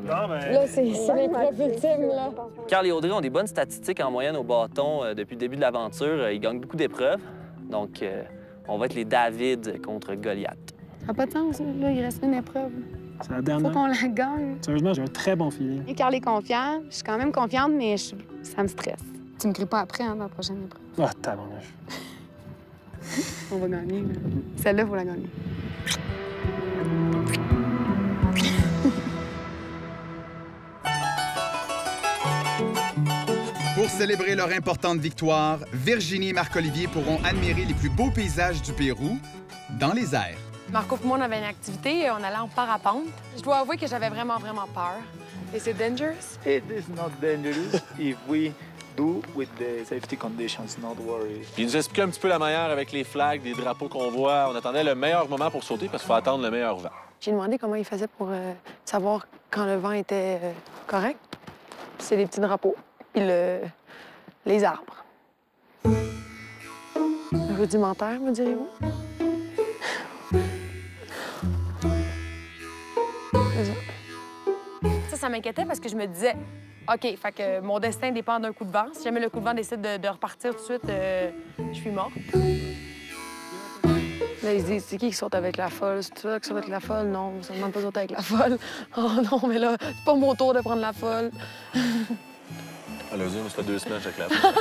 Là, c'est les preuves ultimes, là. Carl et Audrey ont des bonnes statistiques en moyenne au bâton depuis le début de l'aventure. Ils gagnent beaucoup d'épreuves. Donc, on va être les David contre Goliath. Ça n'a pas de sens, là. Il reste une épreuve. C'est la Faut dernière. qu'on la gagne. Sérieusement, j'ai un très bon feeling. Et Carl est confiant. Je suis quand même confiante, mais ça me stresse. Tu me cries pas après, hein, dans la prochaine épreuve. Ah, tabarnouche. On va gagner, là. Celle-là, il faut la gagner. Pour célébrer leur importante victoire, Virginie et Marc-Olivier pourront admirer les plus beaux paysages du Pérou dans les airs. Marco et moi, on avait une activité, on allait en parapente. Je dois avouer que j'avais vraiment, vraiment peur. Et c'est dangerous? It is not dangerous if we do with the safety conditions, not worry. Puis il nous expliquait un petit peu la manière avec les flags, les drapeaux qu'on voit. On attendait le meilleur moment pour sauter parce qu'il faut attendre le meilleur vent. J'ai demandé comment il faisait pour savoir quand le vent était correct. C'est les petits drapeaux, puis les arbres. Rudimentaire, me direz-vous? Ça m'inquiétait parce que je me disais, OK, fait que mon destin dépend d'un coup de vent. Si jamais le coup de vent décide de repartir tout de suite, je suis morte. Là, ils se disent, c'est qui saute avec la folle? C'est toi qui saute avec la folle? Non, ça ne demande pas sauter avec la folle. Oh non, mais là, c'est pas mon tour de prendre la folle. Alors, ça fait 2 semaines avec la folle.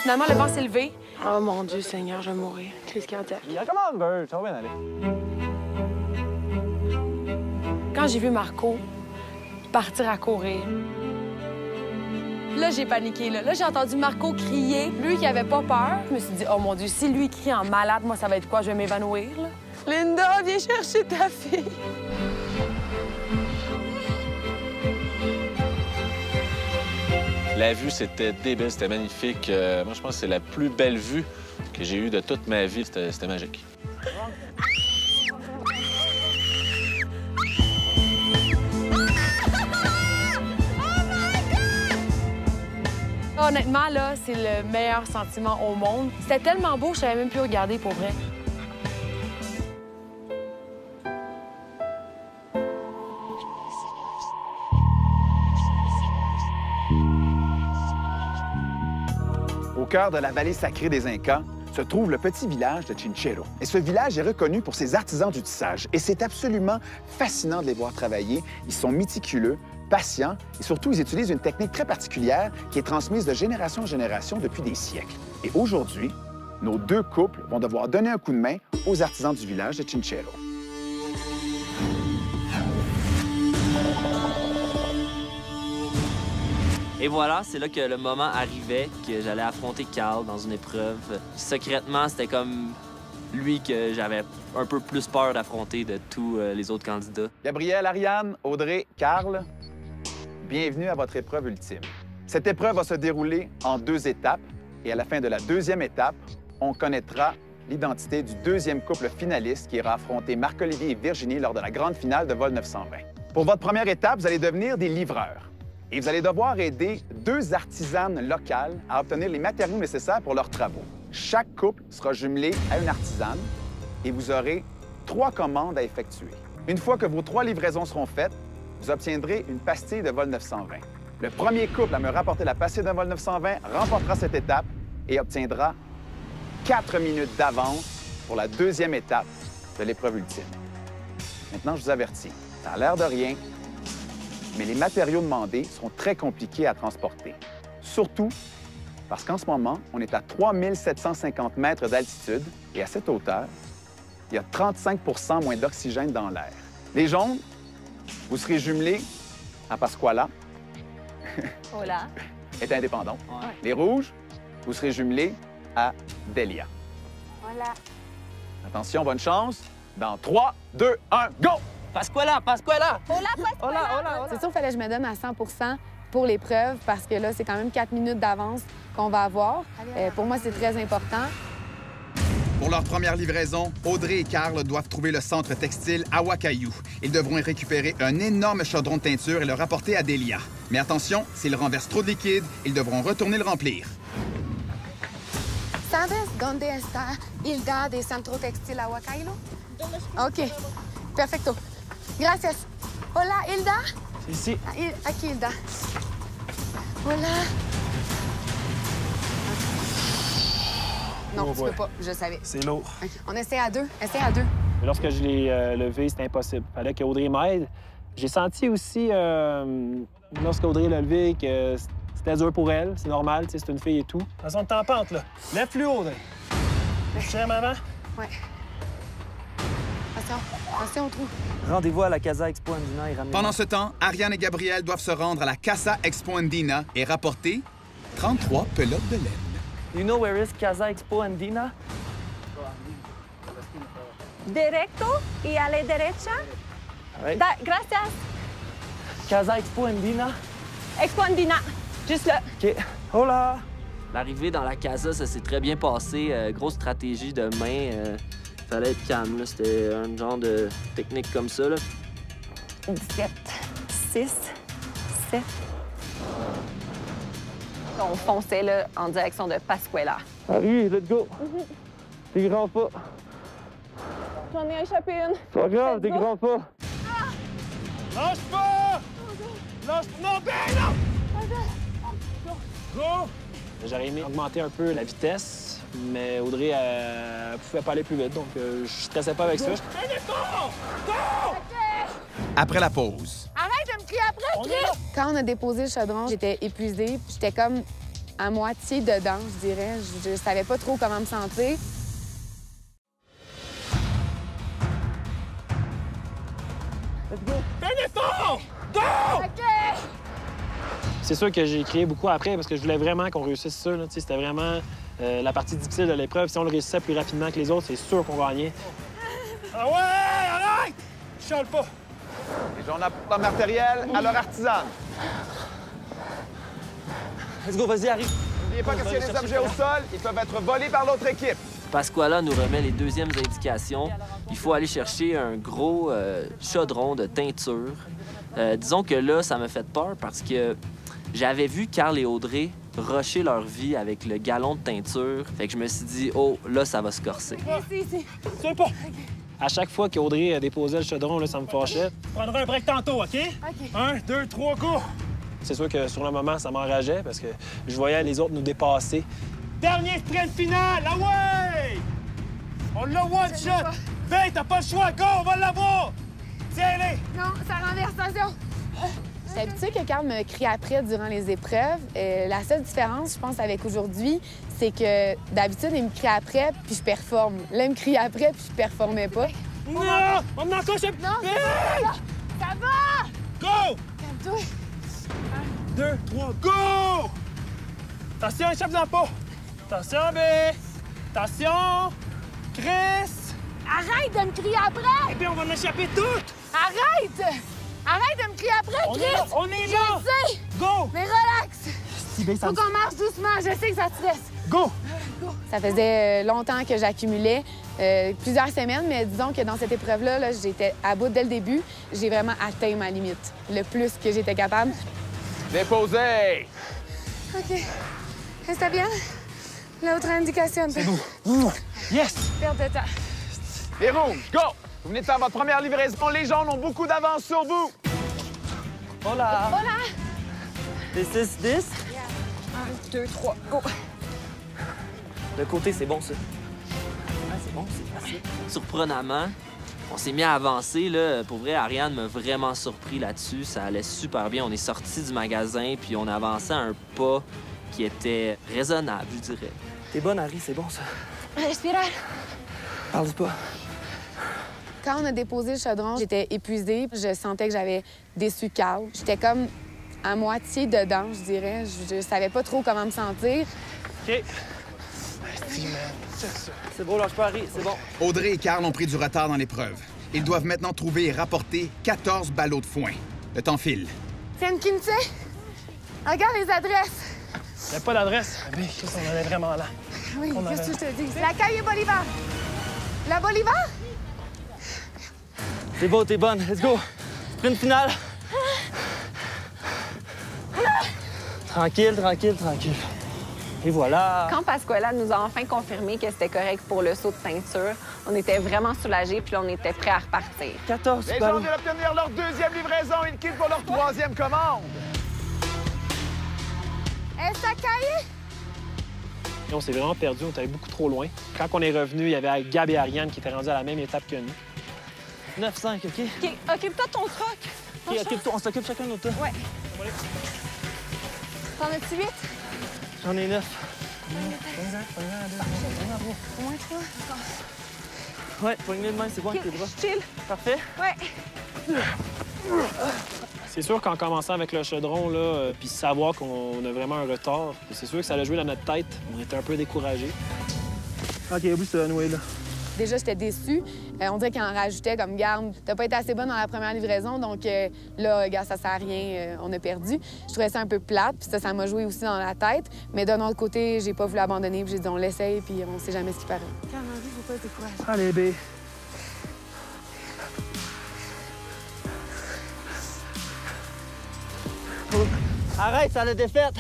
Finalement, le vent s'est levé. Oh mon Dieu, Seigneur, je vais mourir. Crise cardiaque. Come on, girl, ça va bien aller. Quand j'ai vu Marco partir à courir, là, j'ai paniqué. Là, j'ai entendu Marco crier. Lui qui avait pas peur. Je me suis dit, oh mon Dieu, si lui crie en malade, moi, ça va être quoi? Je vais m'évanouir, là. Linda, viens chercher ta fille. La vue, c'était débile, c'était magnifique. Moi, je pense que c'est la plus belle vue que j'ai eue de toute ma vie. C'était magique. Honnêtement, là, c'est le meilleur sentiment au monde. C'était tellement beau, je savais même plus regarder pour vrai. Au cœur de la vallée sacrée des Incas se trouve le petit village de Chinchero. Et ce village est reconnu pour ses artisans du tissage. Et c'est absolument fascinant de les voir travailler. Ils sont méticuleux, patients et surtout, ils utilisent une technique très particulière qui est transmise de génération en génération depuis des siècles. Et aujourd'hui, nos 2 couples vont devoir donner un coup de main aux artisans du village de Chinchero. Et voilà, c'est là que le moment arrivait, que j'allais affronter Carl dans une épreuve. Secrètement, c'était comme lui que j'avais un peu plus peur d'affronter de tous les autres candidats. Gabriel, Ariane, Audrey, Carl, bienvenue à votre épreuve ultime. Cette épreuve va se dérouler en 2 étapes et à la fin de la 2e étape, on connaîtra l'identité du 2e couple finaliste qui ira affronter Marc-Olivier et Virginie lors de la grande finale de Vol 920. Pour votre première étape, vous allez devenir des livreurs. Et vous allez devoir aider 2 artisanes locales à obtenir les matériaux nécessaires pour leurs travaux. Chaque couple sera jumelé à une artisane et vous aurez 3 commandes à effectuer. Une fois que vos 3 livraisons seront faites, vous obtiendrez une pastille de Vol 920. Le premier couple à me rapporter la pastille de Vol 920 remportera cette étape et obtiendra 4 minutes d'avance pour la 2e étape de l'épreuve ultime. Maintenant, je vous avertis, ça a l'air de rien, mais les matériaux demandés seront très compliqués à transporter. Surtout parce qu'en ce moment, on est à 3750 mètres d'altitude et à cette hauteur, il y a 35 % moins d'oxygène dans l'air. Les jaunes, vous serez jumelés à Pasquala. Hola. Est indépendant. Ouais. Les rouges, vous serez jumelés à Delia. Voilà. Attention, bonne chance. Dans 3, 2, 1, go! Pasquala, Pasquala! Hola, Pasquala! Hola, hola, hola. C'est sûr qu'il fallait que je me donne à 100 % pour l'épreuve parce que là, c'est quand même 4 minutes d'avance qu'on va avoir. Pour moi, c'est très important. Pour leur première livraison, Audrey et Carl doivent trouver le centre textile à Wakayu. Ils devront y récupérer un énorme chaudron de teinture et le rapporter à Delia. Mais attention, s'ils renversent trop de liquide, ils devront retourner le remplir. ¿Sabes dónde está Hilda de Centro Textil a Huacailo? OK. Perfecto. Gracias. Hola, Hilda. Ici. Aquí, Hilda. Hola. Non, tu peux pas. Je savais. C'est lourd. Okay. On essaie à 2. Essaie à 2. Lorsque je l'ai levé, c'était impossible. Il fallait qu'Audrey m'aide. J'ai senti aussi, lorsqu'Audrey l'a levé, que c'était dur pour elle. C'est normal, c'est une fille et tout. Elles sont en pente, là. Lève plus haut, Audrey. Cher maman? Ouais. Attention, attention au trou. Rendez-vous à la Casa Expo Andina et ramenez. Pendant ce temps, Ariane et Gabriel doivent se rendre à la Casa Expo Andina et rapporter 33 pelotes de laine. You know where is Casa Expo Andina? Directo y a la derecha. Right. Gracias. Casa Expo Andina. Expo Andina. Juste là. OK. Hola! L'arrivée dans la casa, ça s'est très bien passé. Grosse stratégie de main. Fallait être calme, là. C'était un genre de technique comme ça, là. 17, 6, 7. On fonçait là, en direction de Pasquala. Allez, let's go! T'es grand pas. J'en ai échappé une. Pas grave, t'es grand pas. Lâche pas! Lâche... Non, ben non! Go! J'aurais aimé augmenter un peu la vitesse, mais Audrey, elle pouvait pas aller plus vite, donc je stressais pas avec ça. Après la pause. Arrête de me crier après! Quand on a déposé le chaudron, j'étais épuisée. J'étais comme à moitié dedans, je dirais. Je savais pas trop comment me sentir. Let's go! Fais l'effort! Go! OK! C'est sûr que j'ai crié beaucoup après parce que je voulais vraiment qu'on réussisse ça. C'était vraiment la partie difficile de l'épreuve. Si on le réussissait plus rapidement que les autres, c'est sûr qu'on gagnait. Ah ouais! Arrête! Je chale pas! Les gens apportent leur matériel à leur artisane. Let's go, vas-y, arrive. N'oubliez pas que s'il y a des objets au sol, ils peuvent être volés par l'autre équipe. Pasquala nous remet les deuxièmes indications. Il faut aller chercher un gros chaudron de teinture. Disons que là, ça m'a fait peur parce que j'avais vu Carl et Audrey rusher leur vie avec le gallon de teinture. Fait que je me suis dit, oh, là, ça va se corser. Ici. C'est pas. À chaque fois qu'Audrey déposait le chaudron, là, ça me fâchait. Je prendrai un break tantôt, OK? OK. 1, 2, 3, go! C'est sûr que sur le moment, ça m'enrageait parce que je voyais les autres nous dépasser. Dernier sprint final, ah ouais! On l'a one-shot! Vite, t'as pas le choix, go, on va l'avoir! Tiens-les! Non, ça renverse, attention! J'étais habituée que Carl me crie après durant les épreuves. La seule différence, je pense, avec aujourd'hui, c'est que d'habitude, il me crie après, puis je performe. Là, il me crie après, puis je performais pas. Non! On en coche un... Non, ça va! Go! Calme-toi! 2, 3, go! Attention, échappe-en pas! Attention, B! Attention! Chris! Arrête de me crier après! Eh bien, on va en échapper toutes! Arrête! Arrête de me crier après, Chris! On est là! Je sais! Go! Mais relax! Faut qu'on marche doucement, je sais que ça stresse. Go! Ça faisait longtemps que j'accumulais, plusieurs semaines, mais disons que dans cette épreuve-là, là, j'étais à bout dès le début. J'ai vraiment atteint ma limite, le plus que j'étais capable. Déposez! OK. Está bien? L'autre indication. C'est bon. Yes! Perte de temps. Les rouges, go! Vous venez de faire votre première livraison. Les jaunes ont beaucoup d'avance sur vous. Hola! Hola! This is this? 1, 2, 3, go! Le côté, c'est bon, ça. Ah, c'est bon, c'est facile. Surprenamment, on s'est mis à avancer, là. Pour vrai, Ariane m'a vraiment surpris là-dessus. Ça allait super bien. On est sorti du magasin, puis on avançait à un pas qui était raisonnable, je dirais. T'es bonne, Harry, c'est bon, ça. Respirer. Parle pas. Quand on a déposé le chaudron, j'étais épuisée. Je sentais que j'avais déçu Carl. J'étais comme à moitié dedans, je dirais. Je savais pas trop comment me sentir. OK. C'est beau, lâche pas, Harry, c'est bon. Audrey et Carl ont pris du retard dans l'épreuve. Ils doivent maintenant trouver et rapporter 14 ballots de foin. Le temps file. C'est une Kinsey? Regarde les adresses. Il n'y a pas d'adresse. Mais Chris, on en est vraiment là. Oui, On qu'est-ce avait- que je te dis? La Caille Bolivar. La Bolivar? C'est beau, t'es bonne. Let's go. Sprint finale. Tranquille, tranquille, tranquille. Et voilà. Quand Pasquala nous a enfin confirmé que c'était correct pour le saut de ceinture, on était vraiment soulagés puis on était prêts à repartir. 14 Les gens viennent d'obtenir leur deuxième livraison. Ils quittent pour leur troisième commande. Esta Caille? Et on s'est vraiment perdu, on était beaucoup trop loin. Quand on est revenu, il y avait Gab et Ariane qui étaient rendus à la même étape que nous. 9-5, OK? OK, occupe-toi de ton troc. OK, occupe-toi. On s'occupe chacun de notre tour. Ouais. T'en as-tu 8? J'en ai 9. Au moins 3. Ouais, poignée de main, c'est bon avec tes bras. Chill. Parfait. Ouais. C'est sûr qu'en commençant avec le chaudron, là, puis savoir qu'on a vraiment un retard, c'est sûr que ça a joué dans notre tête. On était un peu découragés. OK, oublie ça, Noé, là. Déjà, j'étais déçue. On dirait qu'il en rajoutait comme garde. T'as pas été assez bonne dans la première livraison, donc là, gars, ça sert à rien, on a perdu. Je trouvais ça un peu plate, puis ça m'a joué aussi dans la tête. Mais d'un autre côté, j'ai pas voulu abandonner, puis j'ai dit on l'essaye, puis on sait jamais ce qui paraît. Quand on dit, faut pas se décourager. Allez, B. Arrête, ça l'a défaite.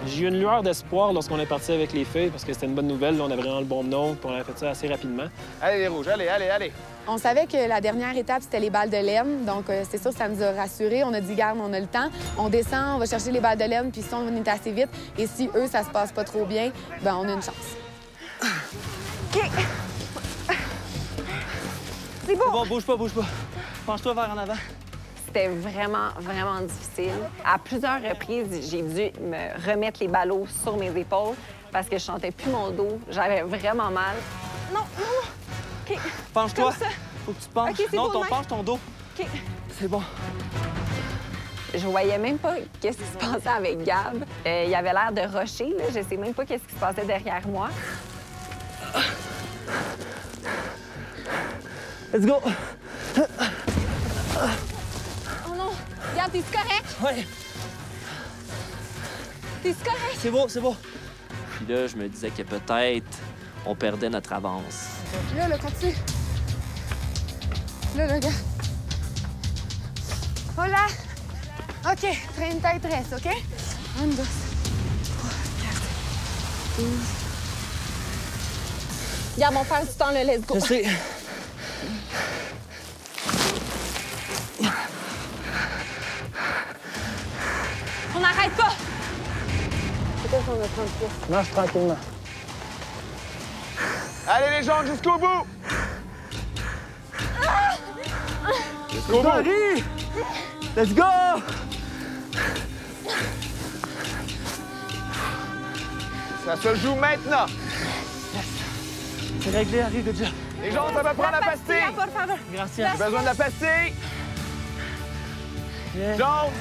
J'ai eu une lueur d'espoir lorsqu'on est parti avec les feuilles parce que c'était une bonne nouvelle. Là, on avait vraiment le bon nom, puis on a fait ça assez rapidement. Allez, les rouges, allez, allez, allez. On savait que la dernière étape, c'était les balles de laine. Donc, c'est sûr que ça nous a rassurés. On a dit, garde, on a le temps. On descend, on va chercher les balles de laine, puis si on est assez vite, et si eux, ça se passe pas trop bien, ben on a une chance. OK. C'est beau. C'est bon, bouge pas, bouge pas. Penche-toi vers en avant. C'était vraiment, vraiment difficile. À plusieurs reprises, j'ai dû me remettre les ballots sur mes épaules parce que je sentais plus mon dos. J'avais vraiment mal. Non, non. OK. Penche-toi. Comme ça. Faut que tu te penches. OK, c'est non, beau, ton main. penche, ton dos. OK. C'est bon. Je voyais même pas qu'est-ce qui se passait avec Gab. Il avait l'air de rusher, là. Je sais même pas qu'est-ce qui se passait derrière moi. Let's go. Oh non! Gab, t'es-tu correct? Ouais. T'es-tu correct? C'est beau, c'est beau. Puis là, je me disais que peut-être on perdait notre avance. Là, continue. Là, gars. Hola. OK, traîne tête reste, OK? 1, 2, 3, 4, 12. Gab, on perd du temps, là. Let's go. Je sais. On n'arrête pas! Peut-être qu'on a 30 pièces. Marche tranquillement. Allez, les jaunes, jusqu'au bout. Jusqu'au bout. Harry! Let's go! Ça se joue maintenant. C'est réglé, arrive déjà. Les jaunes, ça va prendre la pastille! Merci. J'ai besoin de la pastille! Jaune,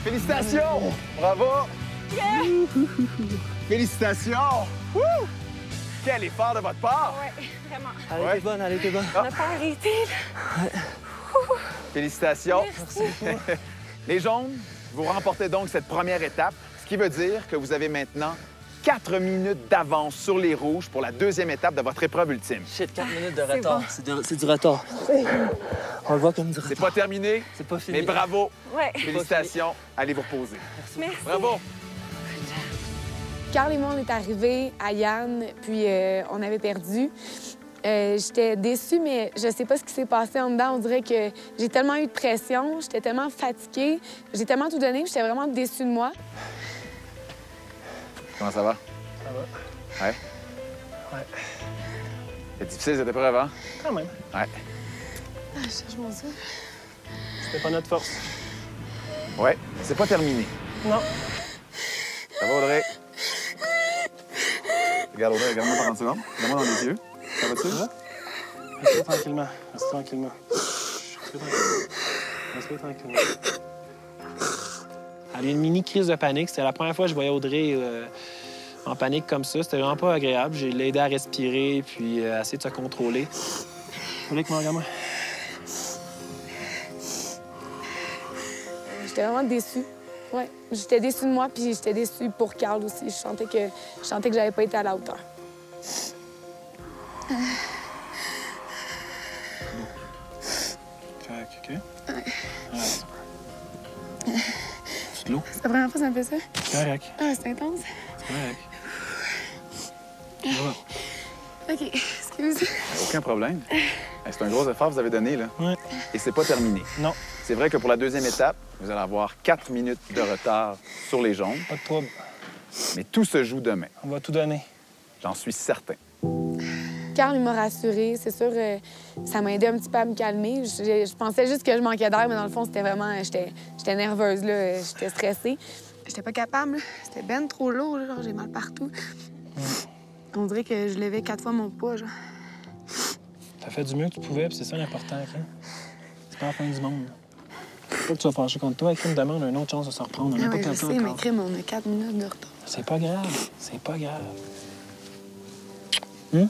félicitations! Bravo! Félicitations! Wouh! Quel effort de votre part! Oui, vraiment. Elle était bonne, elle était bonne. On n'a pas arrêté, là. Félicitations! Merci. Les jaunes, vous remportez donc cette première étape, ce qui veut dire que vous avez maintenant 4 minutes d'avance sur les rouges pour la deuxième étape de votre épreuve ultime. Shit, 4 minutes de retard. C'est du retard. On le voit comme du retard. C'est pas terminé, C'est pas fini. mais bravo! Ouais. Félicitations! Allez vous reposer. Merci. Bravo! Carl et moi, on est arrivés à Yann, puis on avait perdu. J'étais déçue, mais je sais pas ce qui s'est passé en dedans. On dirait que j'ai tellement eu de pression, j'étais tellement fatiguée, j'ai tellement tout donné, j'étais vraiment déçue de moi. Comment ça va? Ça va. Ouais? Ouais. C'est difficile cette épreuve, hein? Quand même. Ouais. Ah, je cherche mon souffle. C'était pas notre force. Ouais, c'est pas terminé. Non. Ça va, Audrey? Regarde, Audrey, regarde-moi pendant 30 secondes. Regarde-moi dans les yeux. Ça va-tu? Respire tranquillement. Respire tranquillement. Respire tranquillement. Elle a eu une mini crise de panique. C'était la première fois que je voyais Audrey en panique comme ça. C'était vraiment pas agréable. J'ai aidé à respirer puis à essayer de se contrôler. Regarde moi. J'étais vraiment déçue. Ouais, j'étais déçue de moi, puis j'étais déçue pour Carl aussi. Je sentais que j'avais pas été à la hauteur. OK. Ouais. C'est de l'eau. C'est la première fois que ça me fait ça? C'est correct. Ah, c'est intense. C'est correct. OK, excuse. Aucun problème. C'est un gros effort que vous avez donné, là. Ouais. Et c'est pas terminé. Non. C'est vrai que pour la deuxième étape, vous allez avoir 4 minutes de retard sur les jaunes. Pas de trouble. Mais tout se joue demain. On va tout donner. J'en suis certain. Carl, il m'a rassurée. C'est sûr, ça m'a aidé un petit peu à me calmer. Je pensais juste que je manquais d'air, mais dans le fond, c'était vraiment... J'étais nerveuse, là. J'étais stressée. J'étais pas capable, là. C'était ben trop lourd, là. Genre, j'ai mal partout. On dirait que je levais 4 fois mon poids, genre. T'as fait du mieux que tu pouvais, puis c'est ça l'important, OK? C'est pas la fin du monde. Faut pas que tu vas fâcher contre toi. Crime demande une autre chance de se reprendre. On n'a pas je quelqu'un sais, encore. mais crime, on a 4 minutes de retard. C'est pas grave. C'est pas grave. Je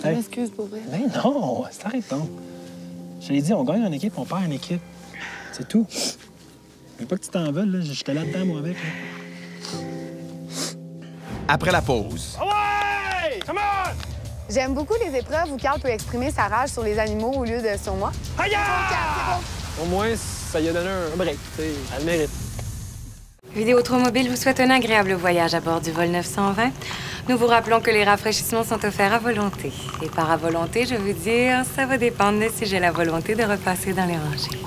m'excuse pour vrai. Ben non, s'arrête donc. Je l'ai dit, on gagne en équipe, on perd en équipe. C'est tout. Je veux pas que tu t'en veuilles, là. J'étais là-dedans, moi, avec. Là. Après la pause. Ouais! Come on! J'aime beaucoup les épreuves où Carl peut exprimer sa rage sur les animaux au lieu de sur moi. Aïe! Au moins, ça lui a donné un break. Elle le mérite. Vidéotromobile vous souhaite un agréable voyage à bord du vol 920. Nous vous rappelons que les rafraîchissements sont offerts à volonté. Et par à volonté, je veux dire, ça va dépendre de si j'ai la volonté de repasser dans les rangées.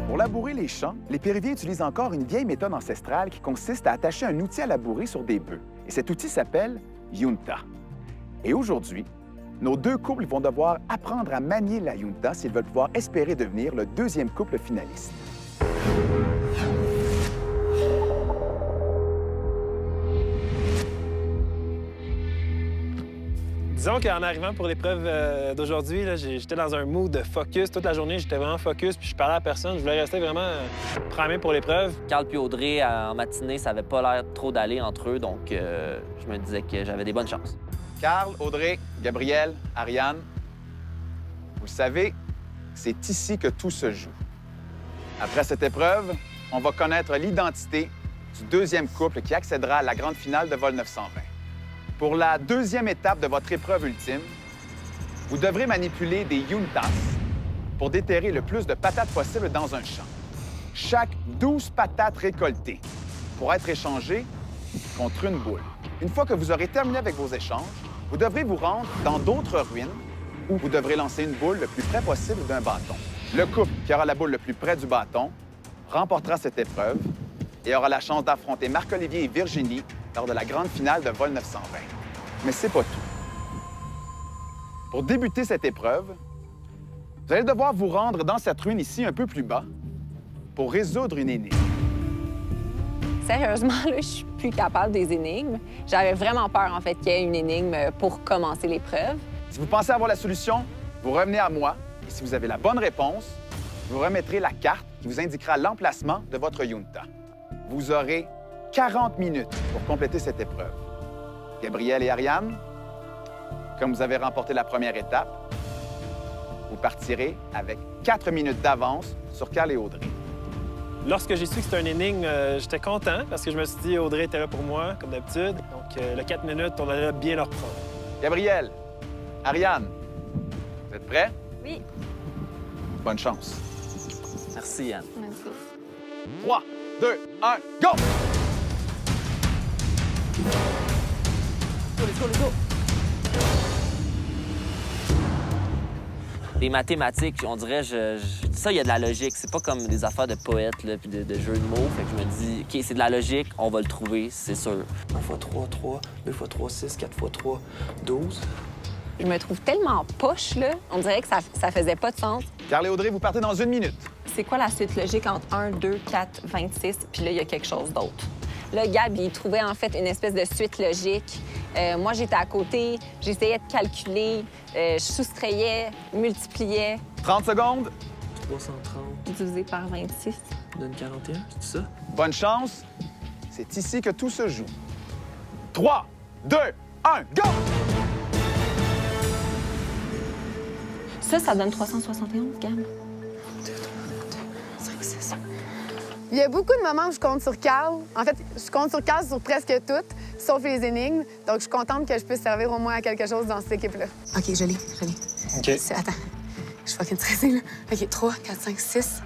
Pour labourer les champs, les Périviers utilisent encore une vieille méthode ancestrale qui consiste à attacher un outil à labourer sur des bœufs. Et cet outil s'appelle Yunta. Et aujourd'hui, nos deux couples vont devoir apprendre à manier la Yunta s'ils veulent pouvoir espérer devenir le deuxième couple finaliste. Disons qu'en arrivant pour l'épreuve d'aujourd'hui, j'étais dans un mood de focus. Toute la journée, j'étais vraiment focus, puis je parlais à personne. Je voulais rester vraiment programmé pour l'épreuve. Carl puis Audrey, en matinée, ça avait pas l'air trop d'aller entre eux, donc je me disais que j'avais des bonnes chances. Carl, Audrey, Gabriel, Ariane, vous le savez, c'est ici que tout se joue. Après cette épreuve, on va connaître l'identité du deuxième couple qui accédera à la grande finale de vol 920. Pour la deuxième étape de votre épreuve ultime, vous devrez manipuler des Yuntas pour déterrer le plus de patates possible dans un champ. Chaque 12 patates récoltées pourra être échangées contre une boule. Une fois que vous aurez terminé avec vos échanges, vous devrez vous rendre dans d'autres ruines où vous devrez lancer une boule le plus près possible d'un bâton. Le couple qui aura la boule le plus près du bâton remportera cette épreuve et aura la chance d'affronter Marc-Olivier et Virginie lors de la grande finale de vol 920. Mais c'est pas tout. Pour débuter cette épreuve, Vous allez devoir vous rendre dans cette ruine ici, un peu plus bas, pour résoudre une énigme. Sérieusement, là, je suis plus capable des énigmes. J'avais vraiment peur, en fait, qu'il y ait une énigme pour commencer l'épreuve. Si vous pensez avoir la solution, vous revenez à moi. Et si vous avez la bonne réponse, vous remettrez la carte qui vous indiquera l'emplacement de votre Yunta. Vous aurez 40 minutes pour compléter cette épreuve. Gabriel et Ariane, comme vous avez remporté la première étape, vous partirez avec 4 minutes d'avance sur Carl et Audrey. Lorsque j'ai su que c'était une énigme, j'étais content parce que je me suis dit Audrey était là pour moi, comme d'habitude. Donc, le 4 minutes, on allait bien leur prendre. Gabriel, Ariane, vous êtes prêts? Oui. Bonne chance. Merci, Yann. Merci. 3, 2, 1, go! Let's go, let's go! Les mathématiques, on dirait, ça, il y a de la logique. C'est pas comme des affaires de poètes, là, puis de jeux de mots. Fait que je me dis, OK, c'est de la logique, on va le trouver, c'est sûr. 1 x 3, 3. 2 x 3, 6. 4 x 3, 12. Je me trouve tellement poche, là. On dirait que ça faisait pas de sens. Carl et Audrey, vous partez dans 1 minute. C'est quoi la suite logique entre 1, 2, 4, 26, puis là, il y a quelque chose d'autre? Là, Gab, il trouvait en fait une espèce de suite logique. Moi, j'étais à côté, j'essayais de calculer, je soustrayais, multipliais. 30 secondes. 330. Divisé par 26. Donne 41, c'est ça? Bonne chance. C'est ici que tout se joue. 3, 2, 1, go! Ça donne 371, Gab. 5, 6. Il y a beaucoup de moments où je compte sur Carl. En fait, je compte sur Carl sur presque toutes, sauf les énigmes. Donc, je suis contente que je puisse servir au moins à quelque chose dans cette équipe-là. OK, je l'ai. OK. Attends, je suis fucking stressée, là. OK, 3, 4, 5, 6.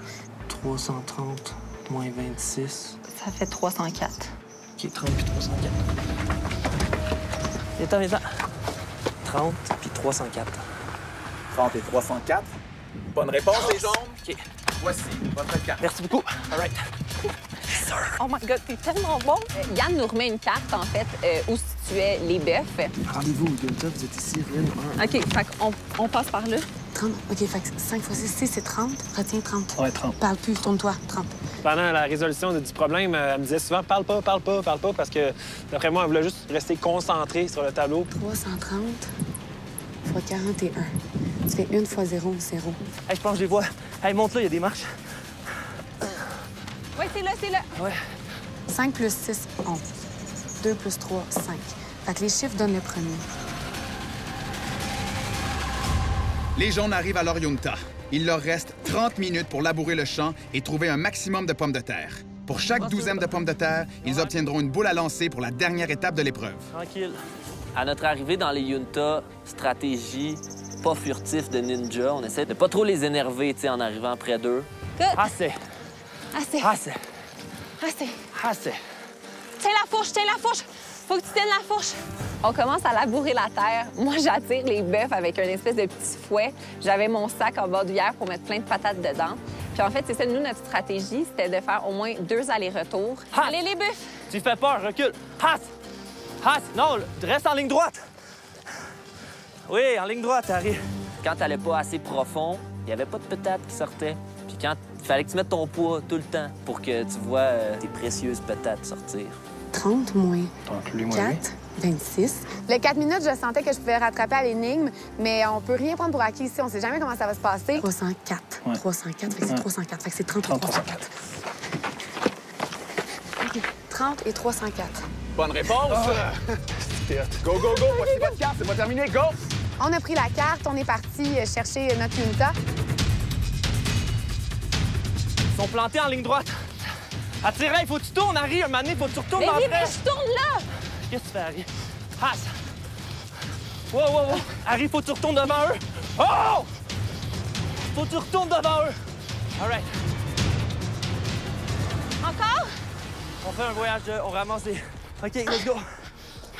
330 moins 26. Ça fait 304. OK, 30 puis 304. Viens-t'en. 30 puis 304. 30 et 304. Bonne réponse, les jambes. OK. Voici votre carte. Merci beaucoup. All right. Oh my God, t'es tellement bon! Yann nous remet une carte, en fait, où situaient les bœufs. Rendez-vous au Yunta, vous êtes ici, ruine 1. OK, fait qu'on passe par là. 30. OK, fait que 5 x 6, c'est 30. Retiens 30. Ouais, 30. Parle plus, tourne-toi. 30. Pendant la résolution du problème, elle me disait souvent parle pas, parce que, d'après moi, elle voulait juste rester concentrée sur le tableau. 330 x 41. Tu fais 1 x 0, 0. Hey, je pense que je les vois. Hey, monte là, il y a des marches. Oui, c'est là. Ouais. 5 plus 6, 11. 2 plus 3, 5. Fait que les chiffres donnent le premier. Les jaunes arrivent à leur Yunta. Il leur reste 30 minutes pour labourer le champ et trouver un maximum de pommes de terre. Pour chaque douzaine de pommes de terre, ils obtiendront une boule à lancer pour la dernière étape de l'épreuve. Tranquille. À notre arrivée dans les Yunta, stratégie pas furtif de ninja. On essaie de pas trop les énerver, tu sais, en arrivant près d'eux. Assez. Assez. Assez. Assez. Assez. Tiens la fourche. Faut que tu tiennes la fourche. On commence à labourer la terre. Moi, j'attire les bœufs avec un espèce de petit fouet. J'avais mon sac en bordurière pour mettre plein de patates dedans. Puis en fait, c'est ça, nous, notre stratégie, c'était de faire au moins 2 allers-retours. Allez, les bœufs! Tu fais peur, recule. Hasse! Non, reste en ligne droite. Oui, en ligne droite, Harry. Quand t'allais pas assez profond, il y avait pas de patates qui sortaient. Puis quand il fallait que tu mettes ton poids tout le temps pour que tu vois tes précieuses patates sortir. 30 moins 4, 26. Les 4 minutes, je sentais que je pouvais rattraper à l'énigme, mais on peut rien prendre pour acquis ici. On sait jamais comment ça va se passer. 304. Ouais. 304, fait que c'est 304. Fait que c'est 30 et 304. 30 et 304. Bonne réponse! Go, go, go! Voici votre carte, c'est pas terminé, go! On a pris la carte, on est parti chercher notre Yunta. Ils sont plantés en ligne droite. Attirez, il faut que tu tournes, Harry. Un moment donné, il faut que tu retournes dans le mais je tourne là! Qu'est-ce que tu fais, Harry? Hasse! Wow! Harry, il faut que tu retournes devant eux. Oh! Faut que tu retournes devant eux. All right. Encore? On fait un voyage, on ramasse les... OK, let's go.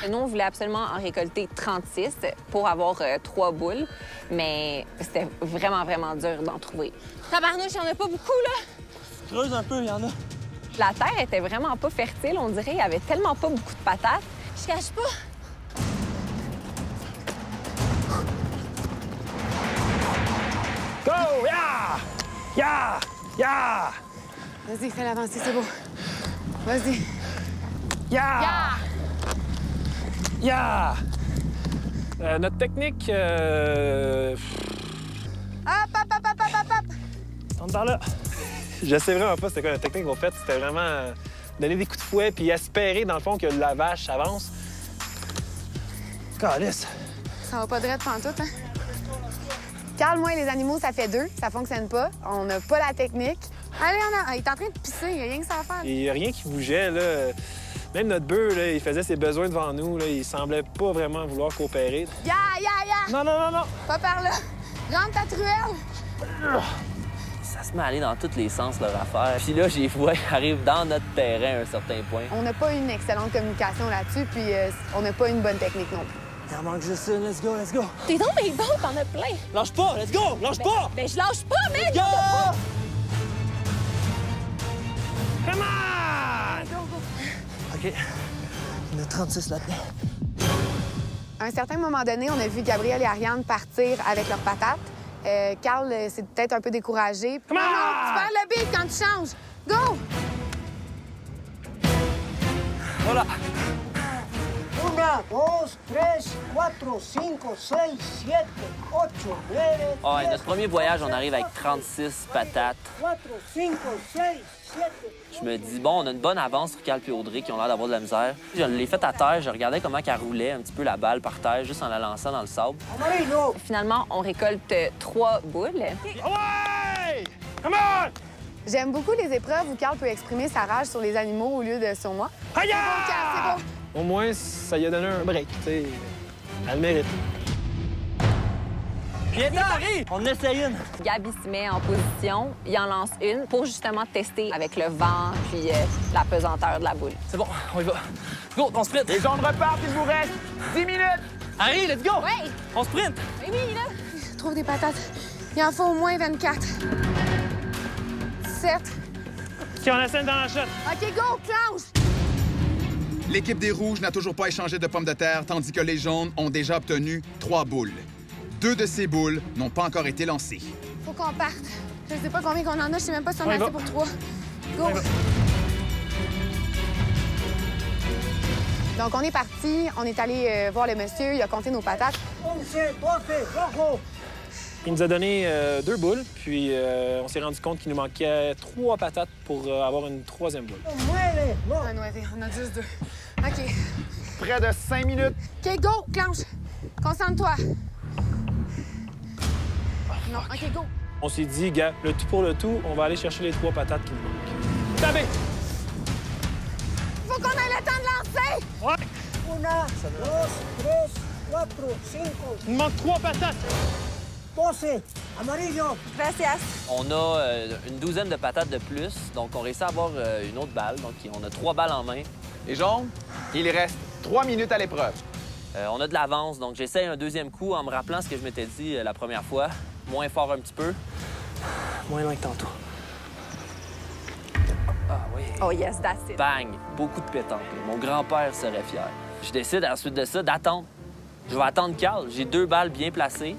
Nous, on voulait absolument en récolter 36 pour avoir 3 boules, mais c'était vraiment, vraiment dur d'en trouver. Tabarnouche, il n'y en a pas beaucoup, là! Creuse un peu, il y en a. La terre était vraiment pas fertile, on dirait. Il y avait tellement pas beaucoup de patates. Je cache pas. Go! Ya! Ya! Vas-y, fais l'avancer, c'est beau. Vas-y. Ya! Ya! Ya! Notre technique... Hop, hop, hop, hop, hop, hop! Tourne par là. Je sais vraiment pas c'était quoi la technique qu'on fait. C'était vraiment donner des coups de fouet puis espérer, dans le fond, que la vache avance. Calisse. Ça va pas direct pantoute, hein? Carl, moi et les animaux, ça fait 2. Ça fonctionne pas. On n'a pas la technique. Allez, il est en train de pisser. Il n'y a rien que ça à faire. Il n'y a rien qui bougeait, là. Même notre bœuf, là, il faisait ses besoins devant nous. Là. Il semblait pas vraiment vouloir coopérer. Ya, ya, ya! Non, non, non, non! Pas par là. Rentre ta truelle. Ça se met à aller dans tous les sens, leur affaire. Puis là, j'ai vois qu'ils arrivent dans notre terrain à un certain point. On n'a pas une excellente communication là-dessus, puis on n'a pas une bonne technique non plus. Il en manque juste une, let's go, let's go. T'es donc mes bon, t'en as plein. Lâche pas, let's go, lâche pas! Ben, je lâche pas, mec! Go! Come on! OK. Il y en a 36 là-dedans. À un certain moment donné, on a vu Gabriel et Ariane partir avec leurs patates. Carl s'est peut-être un peu découragé. Come on! Non, tu perds le beat quand tu changes. Go! Voilà. 1, 2, 3, 4, 5, 6, 7, 8, 9, Ah ouais, notre premier voyage, on arrive avec 36 patates. 4, 5, 6, 7. Je me dis, bon, on a une bonne avance sur Carl et Audrey qui ont l'air d'avoir de la misère. Je l'ai faite à terre, je regardais comment elle roulait un petit peu la balle par terre, juste en la lançant dans le sable. Finalement, on récolte 3 boules. Ouais! Come on! J'aime beaucoup les épreuves où Carl peut exprimer sa rage sur les animaux au lieu de sur moi. Aïe! C'est beau. Au moins, ça lui a donné un break, tu sais. Elle le mérite. Viens, Harry! On essaye une. Gabi se met en position, il en lance une pour justement tester avec le vent puis la pesanteur de la boule. C'est bon, on y va. Go, on sprint. Les jaunes repartent, il vous reste 10 minutes. Harry, let's go! Ouais! On sprint. Oui, là. Je trouve des patates. Il en faut au moins 24. 17. OK, on essaie dans la shot. OK, go, Klaus! L'équipe des Rouges n'a toujours pas échangé de pommes de terre, tandis que les Jaunes ont déjà obtenu 3 boules. 2 de ces boules n'ont pas encore été lancées. Faut qu'on parte. Je sais pas combien qu'on en a, je sais même pas si on a assez pour 3. Go! Donc, on est parti, on est allé voir le monsieur, il a compté nos patates. 11, 12, rojo. Il nous a donné 2 boules, puis on s'est rendu compte qu'il nous manquait 3 patates pour avoir une 3e boule. On a juste 2. OK. Près de 5 minutes. OK, go, Clanche. Concentre-toi. Non, OK, go. On s'est dit, gars, le tout pour le tout, on va aller chercher les 3 patates qui nous manquent. Tapez! Faut qu'on ait le temps de lancer! Ouais! 1, 2, 3, 4, 5. Il nous manque 3 patates! 12, amarillo. Gracias. On a une douzaine de patates de plus, donc on réussit à avoir une autre balle. Donc on a 3 balles en main. Les jaunes, il reste 3 minutes à l'épreuve. On a de l'avance, donc j'essaye un 2e coup en me rappelant ce que je m'étais dit la première fois. Moins fort un petit peu. Moins loin que tantôt. Ah oui. Oh yes, that's it. Bang! Beaucoup de pétanque. Mon grand-père serait fier. Je décide ensuite de ça d'attendre. Je vais attendre Carl. J'ai 2 balles bien placées.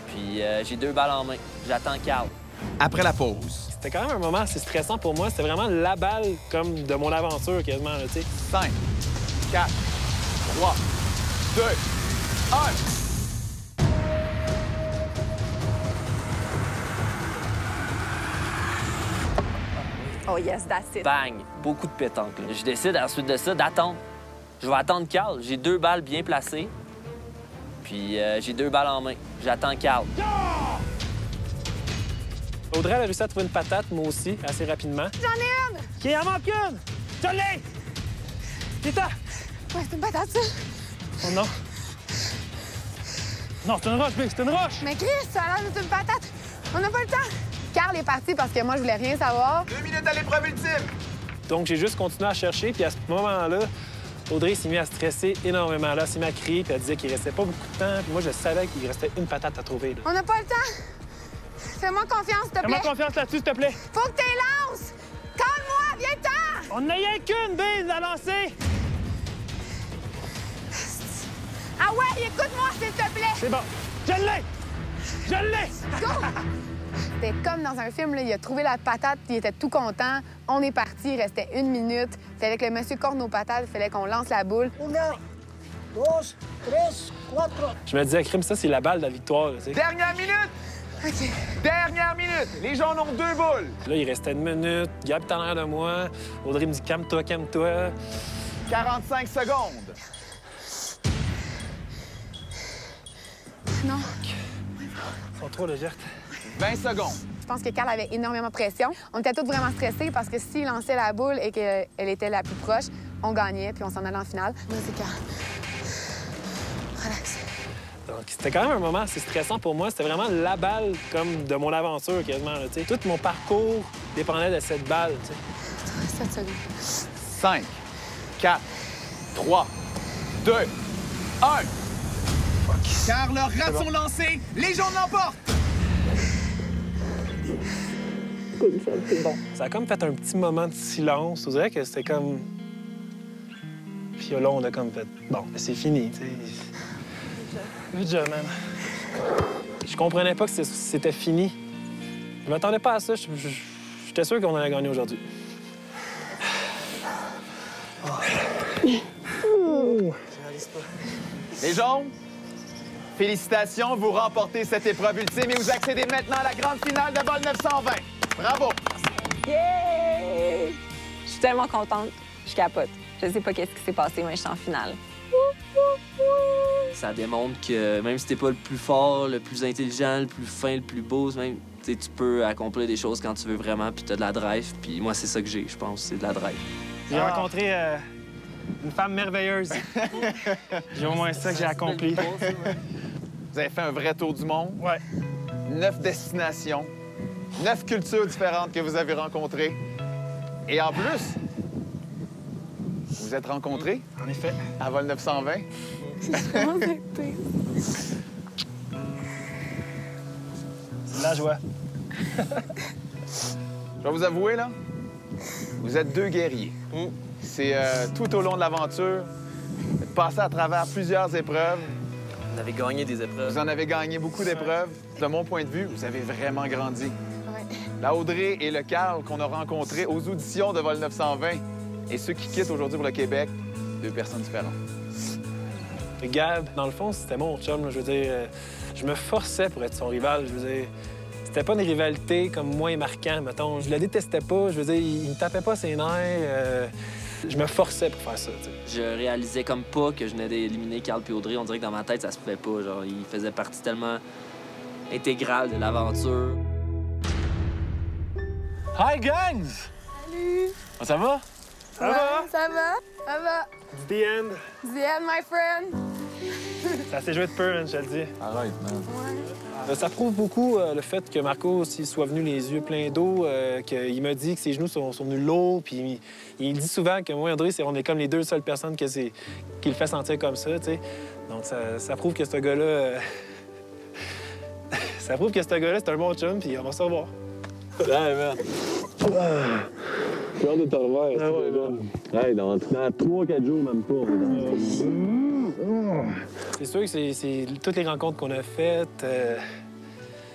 Puis j'ai 2 balles en main. J'attends Carl. Après la pause. C'était quand même un moment assez stressant pour moi. C'était vraiment la balle comme de mon aventure quasiment, tu sais. 5, 4, 3, 2, 1. Oh yes, that's it. Bang! Beaucoup de pétanque. Là. Je décide ensuite de ça d'attendre. Je vais attendre Carl. J'ai 2 balles bien placées. Puis j'ai 2 balles en main. J'attends Carl. Audrey, elle a réussi à trouver une patate, moi aussi, assez rapidement. J'en ai une! Qui en manque une! Je l'ai! Tita! Ouais, c'est une patate, ça. Oh non. Non, c'est une roche, Big, c'est une roche! Mais Chris, ça a l'air d'être une patate. On n'a pas le temps. Carl est parti parce que moi, je voulais rien savoir. 2 minutes à l'épreuve ultime. Donc, j'ai juste continué à chercher, puis à ce moment-là, Audrey s'est mise à stresser énormément. Là, elle s'est mise à crier, puis elle disait qu'il restait pas beaucoup de temps. Puis moi, je savais qu'il restait une patate à trouver. Là. On n'a pas le temps. Fais-moi confiance, s'il te plaît. Fais-moi confiance là-dessus, s'il te plaît. Faut que tu lances. Calme-moi, viens-t'en. On n'a rien qu'une, Biz, à lancer. Ah ouais, écoute-moi, s'il te plaît. C'est bon. Je l'ai! Je l'ai! Go! C'était comme dans un film, là. Il a trouvé la patate, il était tout content. On est parti, il restait 1 minute. Il fallait que le monsieur corne nos patates, il fallait qu'on lance la boule. 1, 2, 3, 4. Je me disais, crime, ça, c'est la balle de la victoire. Là, Dernière minute! OK. Dernière minute! Les jaunes ont 2 boules. Là, il restait 1 minute. Gab est en arrière de moi. Audrey me dit, calme-toi, calme-toi. 45 secondes. Non. Ils sont trop légères. 20 secondes. Je pense que Carl avait énormément de pression. On était tous vraiment stressés parce que s'il lançait la boule et qu'elle était la plus proche, on gagnait puis on s'en allait en finale. Vas-y, Carl. Relax. Donc, c'était quand même un moment assez stressant pour moi. C'était vraiment la balle comme de mon aventure, quasiment. Là, tout mon parcours dépendait de cette balle. 7 secondes. 5, 4, 3, 2, 1. Car leurs rats sont lancés, les jaunes l'emportent! C'est bon. Ça a comme fait un petit moment de silence. On dirait que c'était comme... Puis là, on a comme fait... Bon, c'est fini, tu sais. Good job, man. Je comprenais pas que c'était fini. Je m'attendais pas à ça. J'étais sûr qu'on allait gagner aujourd'hui. Les jaunes, félicitations, vous remportez cette épreuve ultime et vous accédez maintenant à la grande finale de vol 920. Bravo! Yeah! Je suis tellement contente. Je capote. Je sais pas qu'est-ce qui s'est passé, mais je suis en finale. Ça démontre que même si t'es pas le plus fort, le plus intelligent, le plus fin, le plus beau, même, tu peux accomplir des choses quand tu veux vraiment, puis t'as de la drive. Puis moi, c'est ça que j'ai, je pense, c'est de la drive. J'ai rencontré une femme merveilleuse. J'ai au moins ça que j'ai accompli. Vous avez fait un vrai tour du monde. Ouais. 9 destinations, 9 cultures différentes que vous avez rencontrées. Et en plus, vous vous êtes rencontrés. En effet. À vol 920. C'est de la joie. Je vais vous avouer, là, vous êtes 2 guerriers. C'est tout au long de l'aventure, vous êtes passé à travers plusieurs épreuves. Vous avez gagné des épreuves. Vous en avez gagné beaucoup d'épreuves. De mon point de vue, vous avez vraiment grandi. Ouais. La Audrey et le Carl qu'on a rencontrés aux auditions de vol 920 et ceux qui quittent aujourd'hui pour le Québec, 2 personnes différentes. Gab, dans le fond, c'était mon chum. Là, je veux dire, je me forçais pour être son rival. Je veux dire, c'était pas une rivalité comme moi et marquant, mettons. Je le détestais pas. Je veux dire, il me tapait pas ses nerfs. Je me forçais pour faire ça, tu sais. Je réalisais comme pas que je venais d'éliminer Carl et Audrey. On dirait que dans ma tête, ça se pouvait pas. Genre, ils faisaient partie tellement intégrale de l'aventure. Hi, gangs! Salut! Ah, ça va? Ça va? Ça va? Ça va? It's the end. The end, my friend! Ça s'est joué de peu, man, je te le dis. Arrête, man. Ouais. Ça prouve beaucoup le fait que Marco s'il soit venu les yeux pleins d'eau, qu'il m'a dit que ses genoux sont venus lourds, puis il dit souvent que moi et André, on est comme les 2 seules personnes qui le fait sentir comme ça, tu sais. Donc ça prouve que ce gars-là... ça prouve que ce gars-là, c'est un bon chum, puis on va se revoir. Hey, man. J'ai hâte de te revoir. Ah ouais, hey, dans 3-4 jours, même pas. C'est sûr que c'est toutes les rencontres qu'on a faites.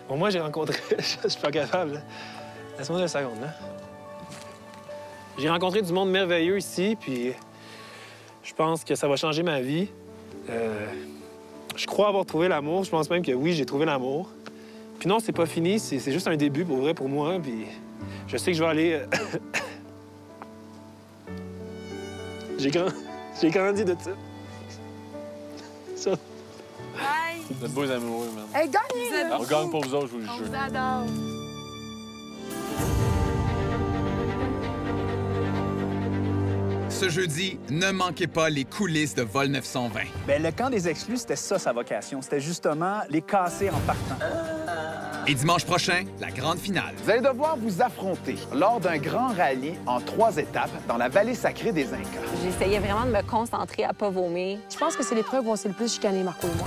Bon, moi, j'ai rencontré... Je suis pas capable, là. Laisse-moi 2 secondes, là. J'ai rencontré du monde merveilleux ici, puis je pense que ça va changer ma vie. Je crois avoir trouvé l'amour. Je pense même que oui, j'ai trouvé l'amour. Puis non, c'est pas fini. C'est juste un début, pour vrai, pour moi. Puis je sais que je vais aller... J'ai grandi de ça. Ça. Bye! Vous êtes beaux amoureux, man. Hey, gagnez! On gagne pour vous autres, je vous le On jure. vous adore! Ce jeudi, ne manquez pas les coulisses de vol 920. Bien, le camp des exclus, c'était ça, sa vocation. C'était justement les casser en partant. Et dimanche prochain, la grande finale. Vous allez devoir vous affronter lors d'un grand rallye en 3 étapes dans la vallée sacrée des Incas. J'essayais vraiment de me concentrer à pas vomir. Je pense que c'est l'épreuve où on s'est le plus chicané, Marco et moi.